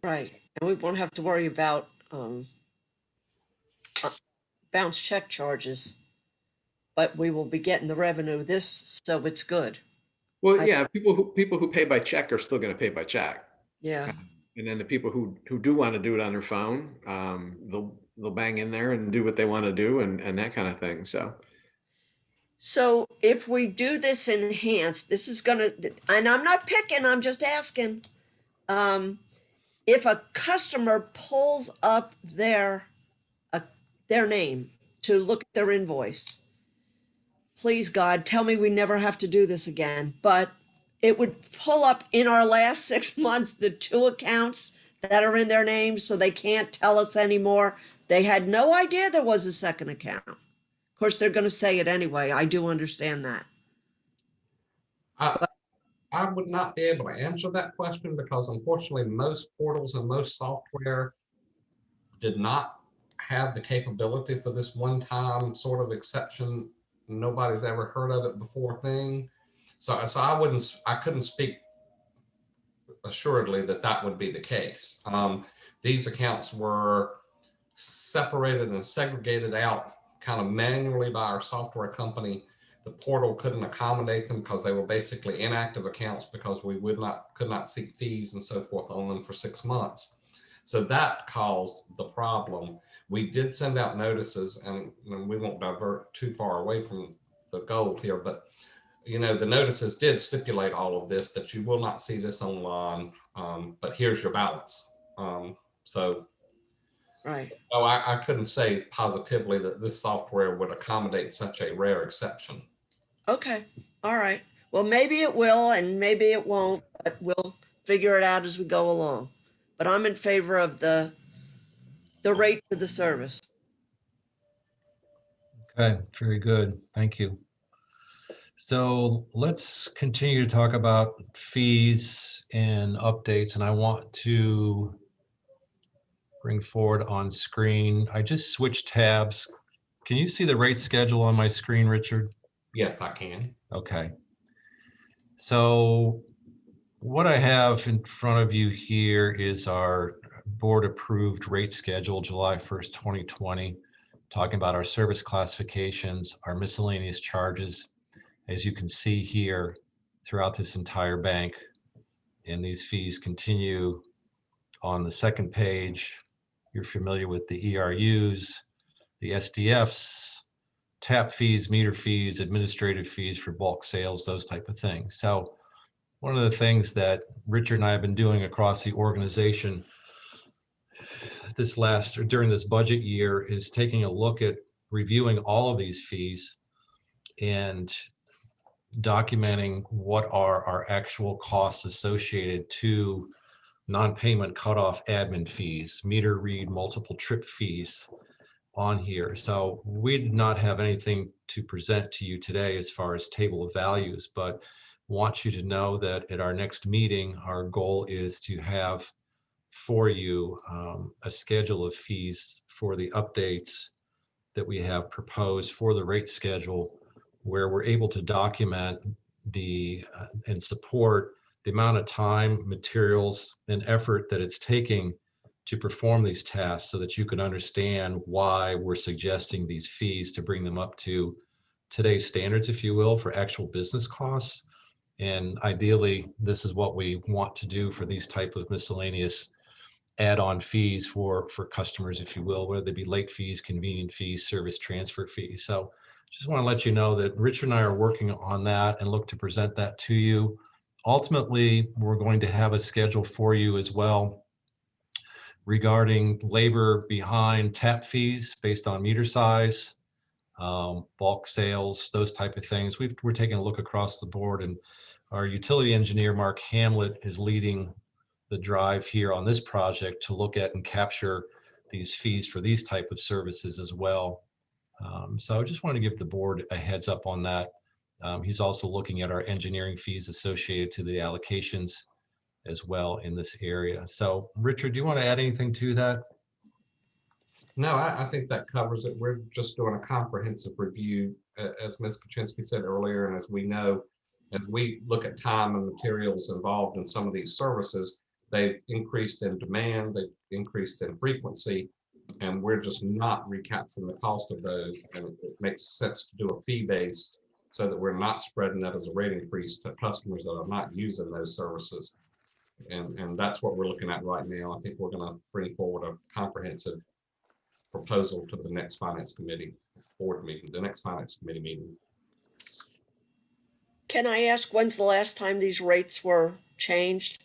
Right, and we won't have to worry about bounce check charges, but we will be getting the revenue so it's good. Well, yeah, people who pay by check are still going to pay by check. Yeah, And then the people who do want to do it on their phone, they'll bang in there and do what they want to do and that kind of thing. so if we do this enhanced, this is gonna, and I'm not picking, I'm just asking. If a customer pulls up their name to look at their invoice, please God, tell me we never have to do this again, but it would pull up in our last 6 months, the 2 accounts that are in their names, so they can't tell us anymore. They had no idea there was a second account. Of course, they're going to say it anyway. I do understand that. I would not be able to answer that question because unfortunately most portals and most software did not have the capability for this one-time sort of exception. Nobody's ever heard of it before thing. So I couldn't speak assuredly that would be the case. These accounts were separated and segregated out kind of manually by our software company. The portal couldn't accommodate them because they were basically inactive accounts because we could not seek fees and so forth on them for 6 months. So that caused the problem. We did send out notices, and we won't divert too far away from the goal here, but the notices did stipulate all of this, that you will not see this online, but here's your balance. Right. No, I couldn't say positively that this software would accommodate such a rare exception. Okay. All right. Well, maybe it will and maybe it won't, but we'll figure it out as we go along. But I'm in favor of the rate for the service. Okay, very good. Thank you. So let's continue to talk about fees and updates, and I want to bring forward on screen. I just switched tabs. Can you see the rate schedule on my screen, Richard? Yes, I can. Okay. So what I have in front of you here is our board approved rate schedule, July 1st, 2020, talking about our service classifications, our miscellaneous charges, as you can see here throughout this entire bank. And these fees continue on the second page. You're familiar with the ERUs, the SDFs, tap fees, meter fees, administrative fees for bulk sales, those type of things. So one of the things that Richard and I have been doing across the organization during this budget year is taking a look at reviewing all of these fees and documenting what are our actual costs associated to non-payment cutoff admin fees, meter read, multiple trip fees on here. So we did not have anything to present to you today as far as table of values, but want you to know that at our next meeting, our goal is to have for you a schedule of fees for the updates that we have proposed for the rate schedule, where we're able to document and support the amount of time, materials, and effort that it's taking to perform these tasks, so that you can understand why we're suggesting these fees to bring them up to today's standards, if you will, for actual business costs. And ideally, this is what we want to do for these type of miscellaneous add-on fees for customers, if you will, whether they be late fees, convenient fees, service transfer fees. So just want to let you know that Richard and I are working on that and look to present that to you. Ultimately, we're going to have a schedule for you as well regarding labor behind tap fees based on meter size, bulk sales, those type of things. We're taking a look across the board, and our utility engineer, Mark Hamlet, is leading the drive here on this project to look at and capture these fees for these type of services as well. So I just wanted to give the board a heads up on that. He's also looking at our engineering fees associated to the allocations as well in this area. So Richard, do you want to add anything to that? No, I think that covers it. We're just doing a comprehensive review, as Ms. Kaczynski said earlier, and as we know, as we look at time and materials involved in some of these services, they've increased in demand, they've increased in frequency, and we're just not recapturing the cost of those. And it makes sense to do a fee base so that we're not spreading that as a rate increase to customers that are not using those services. And that's what we're looking at right now. I think we're going to bring forward a comprehensive proposal to the next finance committee board meeting, the next finance committee meeting. Can I ask, when's the last time these rates were changed?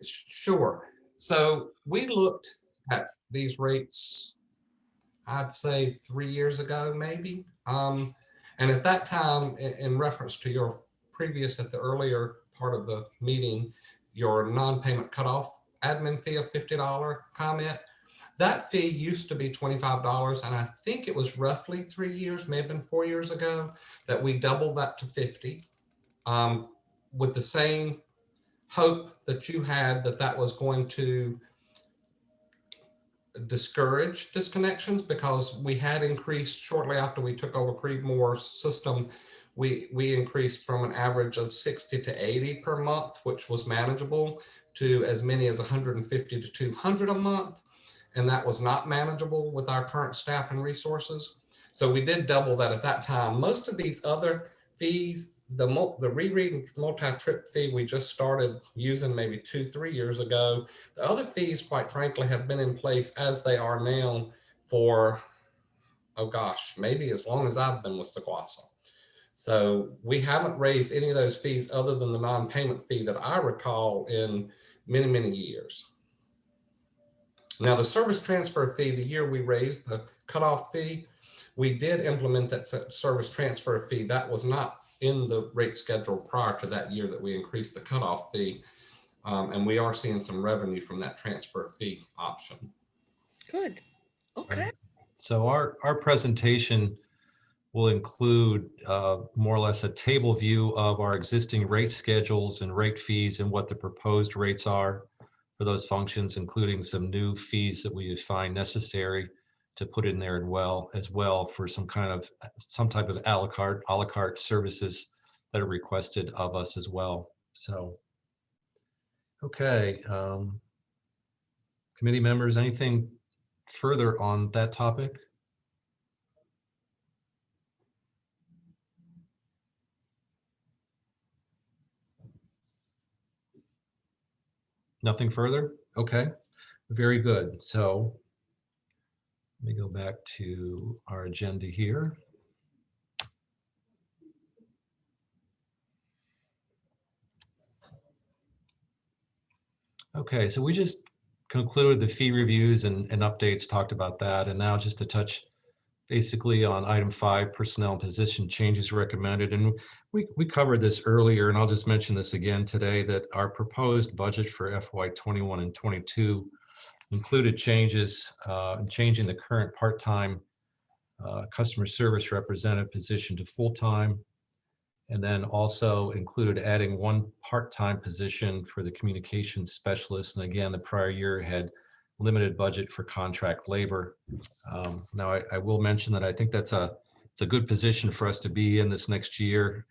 Sure. So we looked at these rates, I'd say 3 years ago, maybe. And at that time, in reference to your previous, at the earlier part of the meeting, your non-payment cutoff admin fee of $50 comment, that fee used to be $25. And I think it was roughly 3 years, may have been 4 years ago, that we doubled that to 50, with the same hope that you had that was going to discourage disconnections, because we had increased shortly after we took over Creedmoor's system. We increased from an average of 60 to 80 per month, which was manageable, to as many as 150 to 200 a month. And that was not manageable with our current staff and resources. So we did double that at that time. Most of these other fees, the reread multi-trip fee we just started using maybe 2-3 years ago. The other fees, quite frankly, have been in place as they are now for, oh gosh, maybe as long as I've been with Sequasa. So we haven't raised any of those fees other than the non-payment fee that I recall in many, many years. Now, the service transfer fee, the year we raised the cutoff fee, we did implement that service transfer fee. That was not in the rate schedule prior to that year that we increased the cutoff fee. And we are seeing some revenue from that transfer fee option. Good. Okay. So our presentation will include more or less a table view of our existing rate schedules and rate fees and what the proposed rates are for those functions, including some new fees that we find necessary to put in there as well for some type of a la carte services that are requested of us as well. So, okay, committee members, anything further on that topic? Nothing further? Okay, very good. So let me go back to our agenda here. Okay, so we just concluded the fee reviews and updates, talked about that. And now just to touch basically on item 5, personnel and position changes recommended. And we covered this earlier, and I'll just mention this again today, that our proposed budget for FY21 and 22 included changes, changing the current part-time customer service representative position to full-time, and then also included adding 1 part-time position for the communications specialist. And again, the prior year had limited budget for contract labor. Now, I will mention that I think it's a good position for us to be in this next year,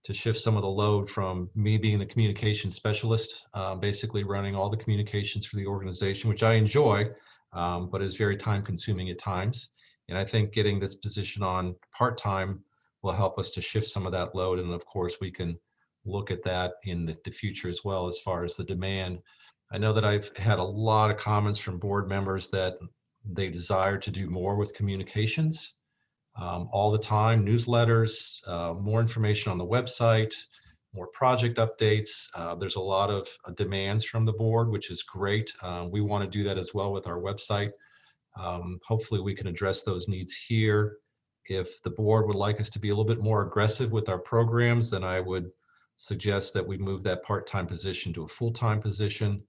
to shift some of the load from me being the communications specialist, basically running all the communications for the organization, which I enjoy, but is very time consuming at times. And I think getting this position on part-time will help us to shift some of that load. And of course, we can look at that in the future as well as far as the demand. I know that I've had a lot of comments from board members that they desire to do more with communications all the time, newsletters, more information on the website, more project updates. There's a lot of demands from the board, which is great. We want to do that as well with our website. Hopefully we can address those needs here. If the board would like us to be a little bit more aggressive with our programs, then I would suggest that we move that part-time position to a full-time position.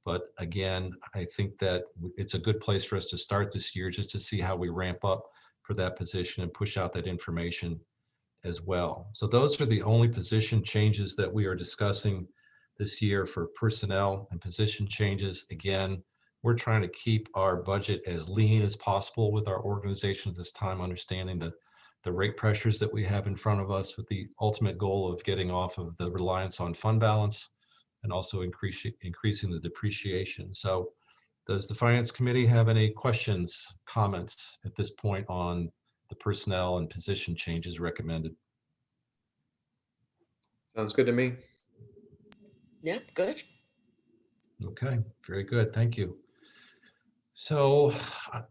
But again, I think that it's a good place for us to start this year just to see how we ramp up for that position and push out that information as well. So those are the only position changes that we are discussing this year for personnel and position changes. Again, we're trying to keep our budget as lean as possible with our organization at this time, understanding the rate pressures that we have in front of us with the ultimate goal of getting off of the reliance on fund balance and also increasing the depreciation. So does the Finance Committee have any questions, comments at this point on the personnel and position changes recommended? Sounds good to me. Yeah, good. Okay, very good. Thank you. So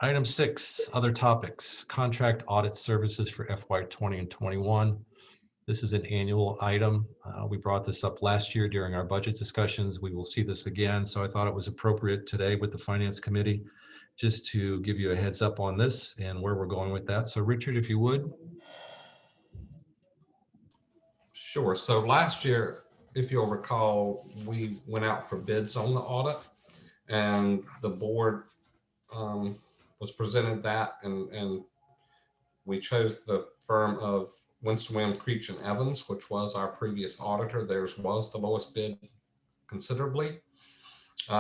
item 6, other topics, contract audit services for FY 20 and 21. This is an annual item. We brought this up last year during our budget discussions. We will see this again. So I thought it was appropriate today with the Finance Committee just to give you a heads up on this and where we're going with that. So Richard, if you would. Sure. So last year, if you'll recall, we went out for bids on the audit, and the board was presented that, and we chose the firm of Winston, Creech and Evans, which was our previous auditor. Theirs was the lowest bid considerably.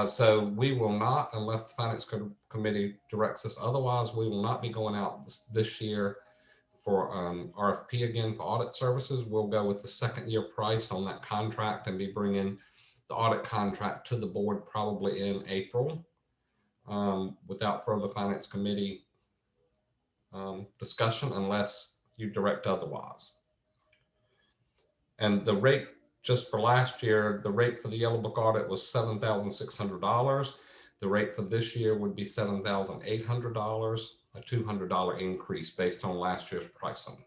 So we will not, unless the Finance Committee directs us otherwise, we will not be going out this year for RFP again for audit services. We'll go with the second year price on that contract and be bringing the audit contract to the board probably in April without further Finance Committee discussion unless you direct otherwise. And the rate just for last year, the rate for the Yellow Book audit was $7,600. The rate for this year would be $7,800, a $200 increase based on last year's pricing.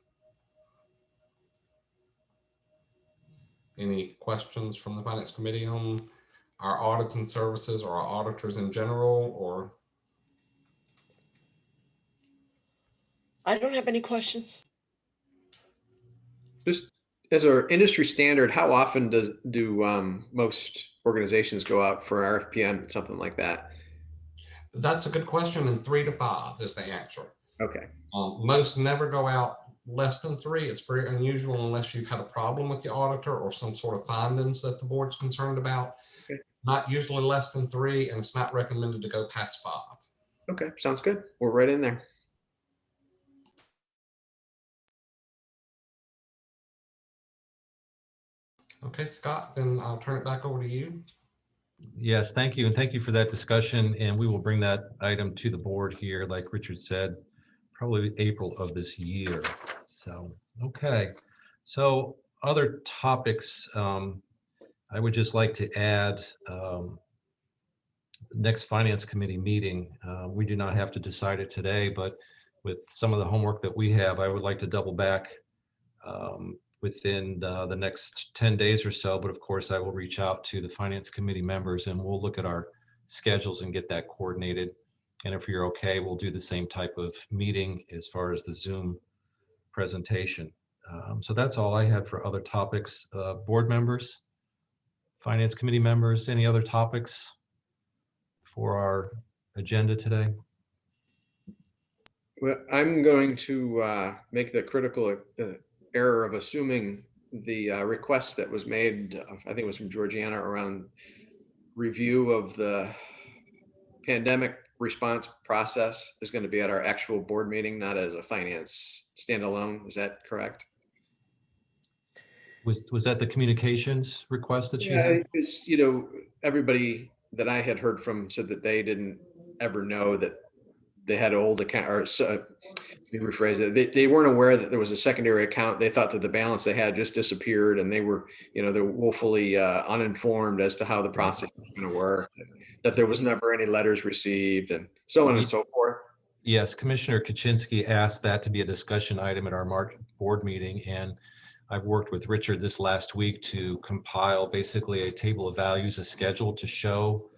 Any questions from the Finance Committee on our auditing services or our auditors in general, or? I don't have any questions. Just as our industry standard, how often do most organizations go out for RFP on something like that? That's a good question, and 3 to 5 is the answer. Okay. Most never go out less than 3. It's very unusual unless you've had a problem with the auditor or some sort of findings that the board's concerned about. Okay. Not usually less than 3, and it's not recommended to go past 5. Okay, sounds good. We're right in there. Okay, Scott, then I'll turn it back over to you. Yes, thank you. And thank you for that discussion. And we will bring that item to the board here, like Richard said, probably April of this year. So, okay. So other topics, I would just like to add next Finance Committee meeting. We do not have to decide it today, but with some of the homework that we have, I would like to double back within the next 10 days or so. But of course, I will reach out to the Finance Committee members and we'll look at our schedules and get that coordinated. And if you're okay, we'll do the same type of meeting as far as the Zoom presentation. So that's all I had for other topics. Board members, Finance Committee members, any other topics for our agenda today? Well, I'm going to make the critical error of assuming the request that was made, I think it was from Georgiana, around review of the pandemic response process is going to be at our actual board meeting, not as a finance standalone. Is that correct? Was that the communications request that you had? Yeah, because, you know, everybody that I had heard from said that they didn't ever know that they had an old account, or let me rephrase it. They weren't aware that there was a secondary account. They thought that the balance they had just disappeared, and they were, you know, they're woefully uninformed as to how the process was going to work, that there was never any letters received, and so on and so forth. Yes, Commissioner Kaczynski asked that to be a discussion item at our March board meeting, and I've worked with Richard this last week to compile basically a table of values, a schedule to show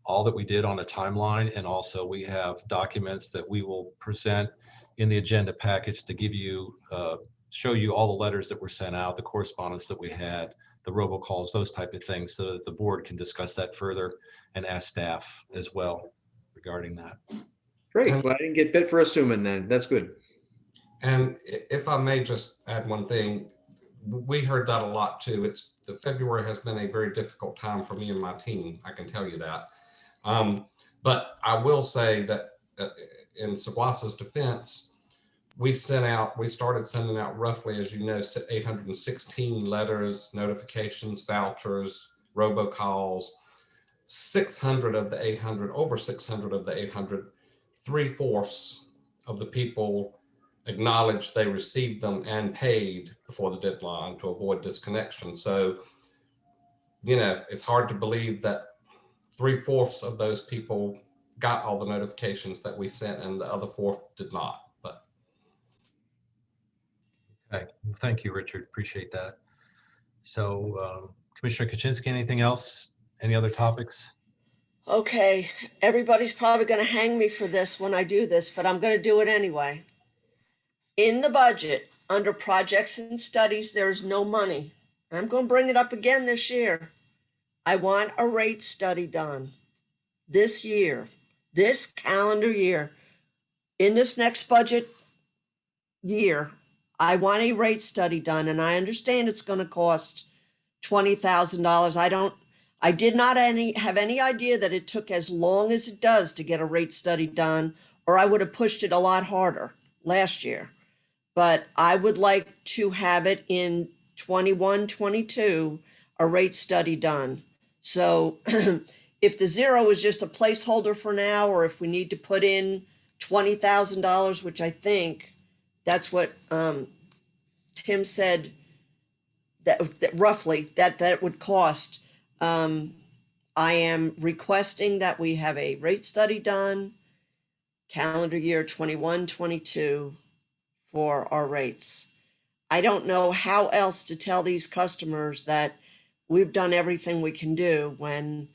all that we did on a timeline. And also we have documents that we will present in the agenda package to give you, show you all the letters that were sent out, the correspondence that we had, the robocalls, those type of things, so that the board can discuss that further and ask staff as well regarding that. Great. Well, I didn't get bit for assuming then. That's good. And if I may just add one thing, we heard that a lot too. The February has been a very difficult time for me and my team. I can tell you that. But I will say that in Saguasa's defense, we started sending out roughly, as you know, 816 letters, notifications, vouchers, robocalls. 600 of the 800, over 600 of the 800, 3/4 of the people acknowledged they received them and paid before the deadline to avoid disconnection. So, you know, it's hard to believe that 3/4 of those people got all the notifications that we sent and the other 4th did not. But Okay, well, thank you, Richard. Appreciate that. So Commissioner Kaczynski, anything else? Any other topics? Okay, everybody's probably going to hang me for this when I do this, but I'm going to do it anyway. In the budget, under projects and studies, there's no money. I'm going to bring it up again this year. I want a rate study done this year, this calendar year. In this next budget year, I want a rate study done, and I understand it's going to cost $20,000. I did not have any idea that it took as long as it does to get a rate study done, or I would have pushed it a lot harder last year. But I would like to have it in 21, 22, a rate study done. So if the 0 is just a placeholder for now, or if we need to put in $20,000, which I think that's what Tim said that roughly that would cost. I am requesting that we have a rate study done calendar year 21, 22 for our rates. I don't know how else to tell these customers that we've done everything we can do when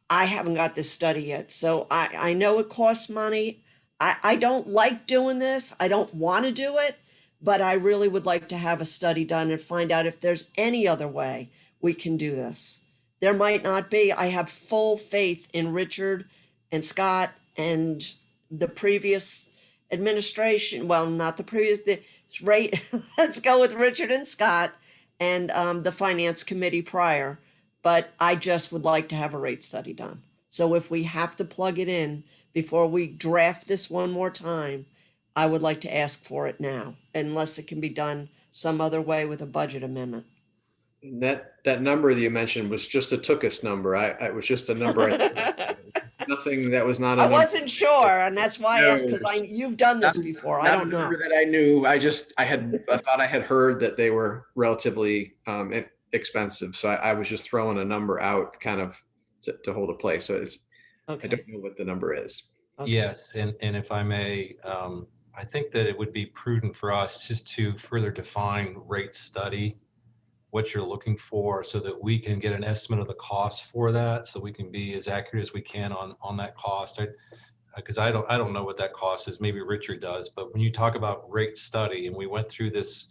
I haven't got this study yet. So I know it costs money. I don't like doing this. I don't want to do it, but I really would like to have a study done and find out if there's any other way we can do this. There might not be. I have full faith in Richard and Scott and the previous administration. Well, not the previous, right. Let's go with Richard and Scott and the finance committee prior. But I just would like to have a rate study done. So if we have to plug it in before we draft this one more time, I would like to ask for it now, unless it can be done some other way with a budget amendment. That number that you mentioned was just a took-us number. It was just a number. Nothing that was not. I wasn't sure, and that's why I asked, because you've done this before. I don't know. That I knew. I thought I had heard that they were relatively expensive, so I was just throwing a number out, kind of to hold a place. So Okay. I don't know what the number is. Okay. Yes, and if I may, I think that it would be prudent for us just to further define rate study, what you're looking for, so that we can get an estimate of the cost for that, so we can be as accurate as we can on that cost. Because I don't know what that cost is. Maybe Richard does. But when you talk about rate study, and we went through this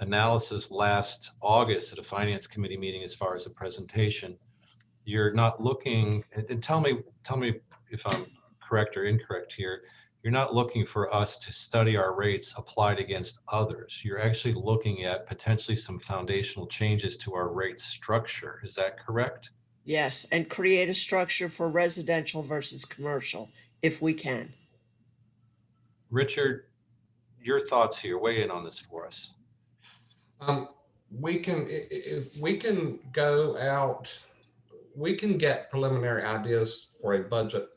analysis last August at a finance committee meeting as far as a presentation, you're not looking, and tell me if I'm correct or incorrect here, you're not looking for us to study our rates applied against others. You're actually looking at potentially some foundational changes to our rate structure. Is that correct? Yes, and create a structure for residential versus commercial, if we can. Richard, your thoughts here. Weigh in on this for us. We can go out, we can get preliminary ideas for a budget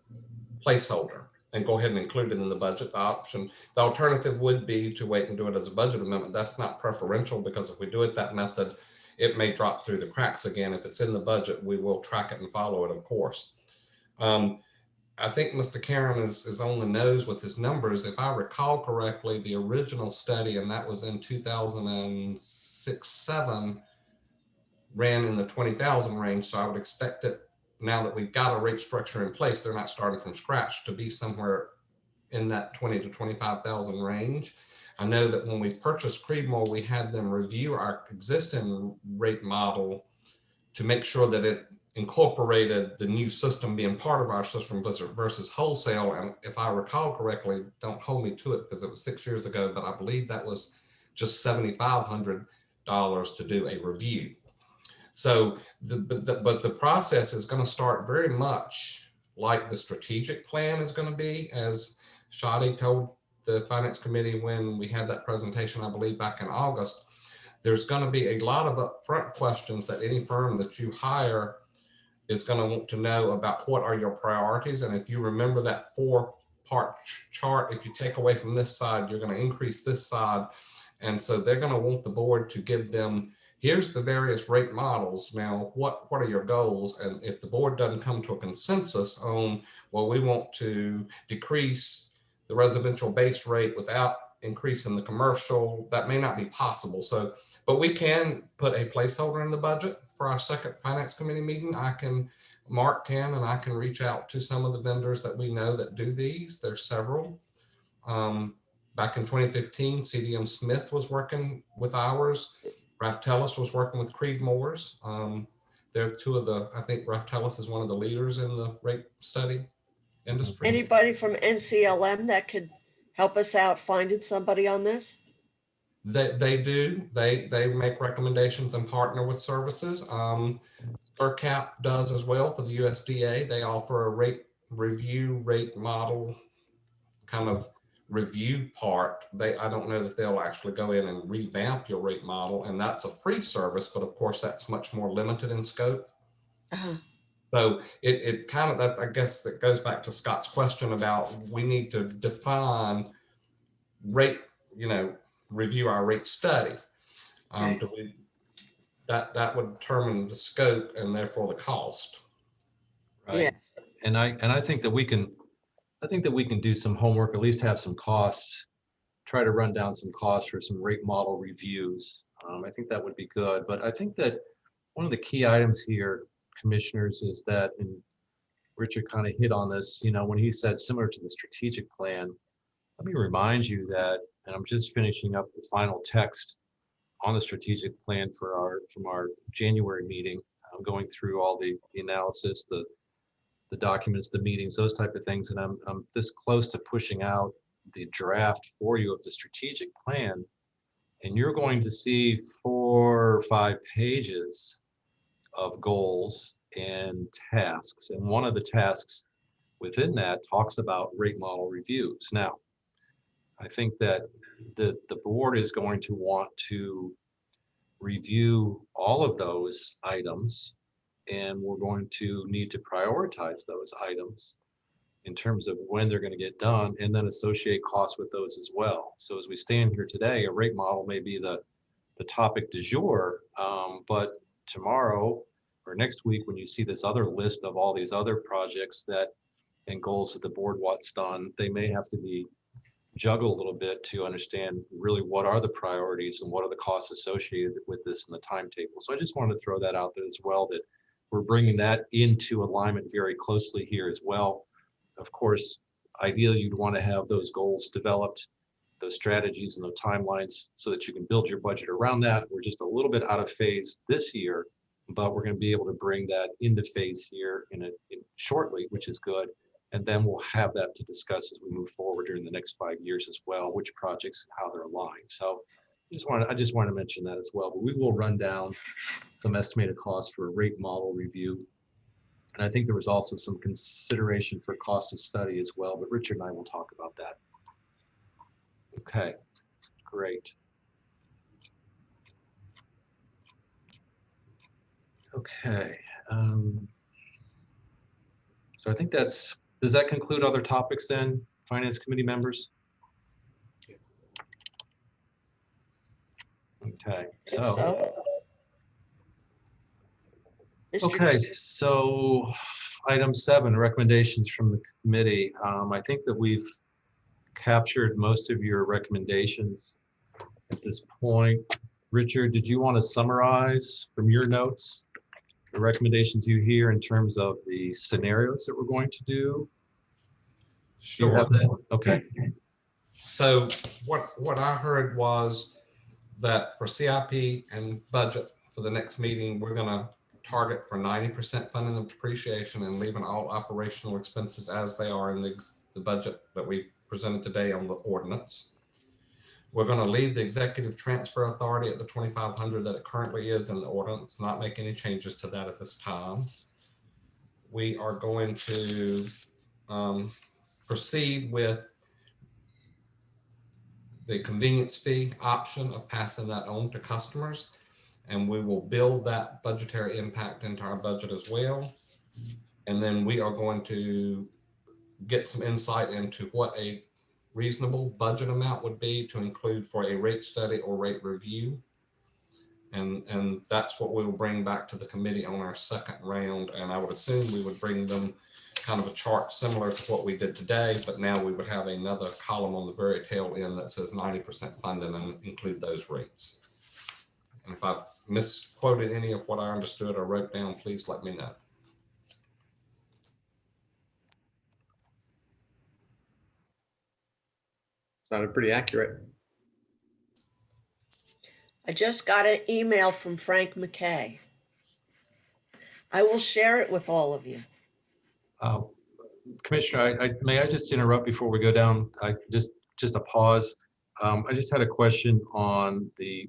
placeholder and go ahead and include it in the budget. The alternative would be to wait and do it as a budget amendment. That's not preferential, because if we do it that method, it may drop through the cracks again. If it's in the budget, we will track it and follow it, of course. I think Mr. Karen is on the nose with his numbers. If I recall correctly, the original study, and that was in 2006-07, ran in the 20,000 range. So I would expect it now that we've got a rate structure in place, they're not starting from scratch, to be somewhere in that 20 to 25,000 range. I know that when we purchased Creedmoor, we had them review our existing rate model to make sure that it incorporated the new system being part of our system versus wholesale. And if I recall correctly, don't hold me to it because it was 6 years ago, but I believe that was just $7,500 to do a review. So, but the process is going to start very much like the strategic plan is going to be, as Shadi told the Finance Committee when we had that presentation, I believe back in August. There's going to be a lot of upfront questions that any firm that you hire is going to want to know about what are your priorities. And if you remember that 4-part chart, if you take away from this side, you're going to increase this side. And so they're going to want the board to give them, here's the various rate models. Now, what are your goals? And if the board doesn't come to a consensus on, well, we want to decrease the residential base rate without increasing the commercial, that may not be possible. So, but we can put a placeholder in the budget for our second Finance Committee meeting. Mark can, and I can reach out to some of the vendors that we know that do these. There's several. Back in 2015, CDM Smith was working with ours. Raftellus was working with Creedmoor's. They're two of the, I think Raftellus is one of the leaders in the rate study industry. Anybody from NCLM that could help us out finding somebody on this? They do. They make recommendations and partner with services. ERCAP does as well for the USDA. They offer a rate review, rate model kind of review part. I don't know that they'll actually go in and revamp your rate model, and that's a free service, but of course that's much more limited in scope. So it kind of, that I guess it goes back to Scott's question about we need to define rate, review our rate study. That would determine the scope and therefore the cost. Right. Yes. And I think that we can do some homework, at least have some costs, try to run down some costs for some rate model reviews. I think that would be good. But I think that one of the key items here, commissioners, is that, and Richard kind of hit on this, when he said similar to the strategic plan, let me remind you that, and I'm just finishing up the final text on the strategic plan from our January meeting. I'm going through all the analysis, the documents, the meetings, those type of things. And I'm this close to pushing out the draft for you of the strategic plan. And you're going to see 4 or 5 pages of goals and tasks. And one of the tasks within that talks about rate model reviews. Now, I think that the board is going to want to review all of those items, and we're going to need to prioritize those items in terms of when they're going to get done, and then associate costs with those as well. So as we stand here today, a rate model may be the topic du jour, but tomorrow or next week, when you see this other list of all these other projects that and goals that the board wants done, they may have to be juggled a little bit to understand really what are the priorities and what are the costs associated with this in the timetable. So I just wanted to throw that out there as well, that we're bringing that into alignment very closely here as well. Of course, ideally, you'd want to have those goals developed, those strategies and the timelines so that you can build your budget around that. We're just a little bit out of phase this year, but we're going to be able to bring that into phase here in shortly, which is good. And then we'll have that to discuss as we move forward during the next 5 years as well, which projects and how they're aligned. So I just want to mention that as well. But we will run down some estimated costs for a rate model review. And I think there was also some consideration for cost of study as well, but Richard and I will talk about that. Okay, great. Okay. So I think does that conclude other topics then, Finance Committee members? Okay, so. Okay, so item 7, recommendations from the committee. I think that we've captured most of your recommendations at this point. Richard, did you want to summarize from your notes the recommendations you hear in terms of the scenarios that we're going to do? Do you Sure. have that? Okay. So what I heard was that for CIP and budget for the next meeting, we're gonna target for 90% funding of depreciation and leaving all operational expenses as they are in the budget that we presented today on the ordinance. We're gonna leave the executive transfer authority at the 2,500 that it currently is in the ordinance, not make any changes to that at this time. We are going to proceed with the convenience fee option of passing that on to customers. And we will build that budgetary impact into our budget as well. And then we are going to get some insight into what a reasonable budget amount would be to include for a rate study or rate review. And that's what we will bring back to the committee on our second round. And I would assume we would bring them kind of a chart similar to what we did today, but now we would have another column on the very tail end that says 90% funding and include those rates. And if I've misquoted any of what I understood or wrote down, please let me know. Sounded pretty accurate. I just got an email from Frank McKay. I will share it with all of you. Commissioner, may I just interrupt before we go down? Just a pause. I just had a question on the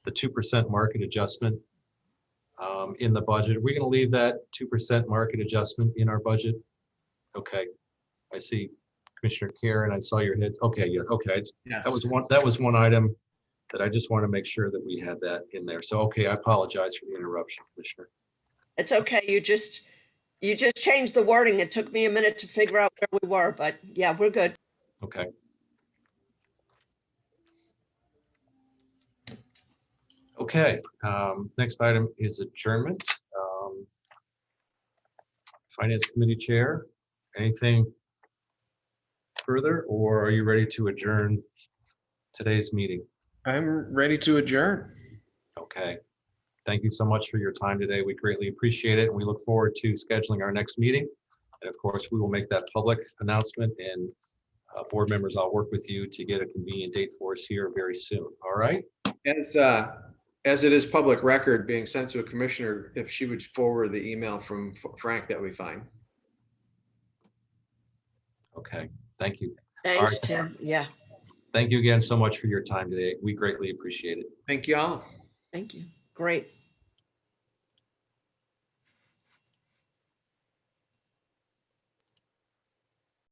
2% market adjustment in the budget. Are we going to leave that 2% market adjustment in our budget? Okay, I see Commissioner Karen. I saw your head. Okay, yeah. Okay, Yes. that was one item that I just want to make sure that we had that in there. So okay, I apologize for the interruption, Commissioner. It's okay. You just changed the wording. It took me a minute to figure out where we were, but yeah, we're good. Okay. Okay, next item is adjournment. Finance Committee Chair, anything further, or are you ready to adjourn today's meeting? I'm ready to adjourn. Okay. Thank you so much for your time today. We greatly appreciate it. And we look forward to scheduling our next meeting. And of course, we will make that public announcement, and board members, I'll work with you to get a convenient date for us here very soon. All right. As it is public record being sent to a commissioner, if she would forward the email from Frank, that would be fine. Okay. Thank you. Thanks, right. Tim. Yeah, Thank you again so much for your time today. We greatly appreciate it. Thank you all. thank you. Great.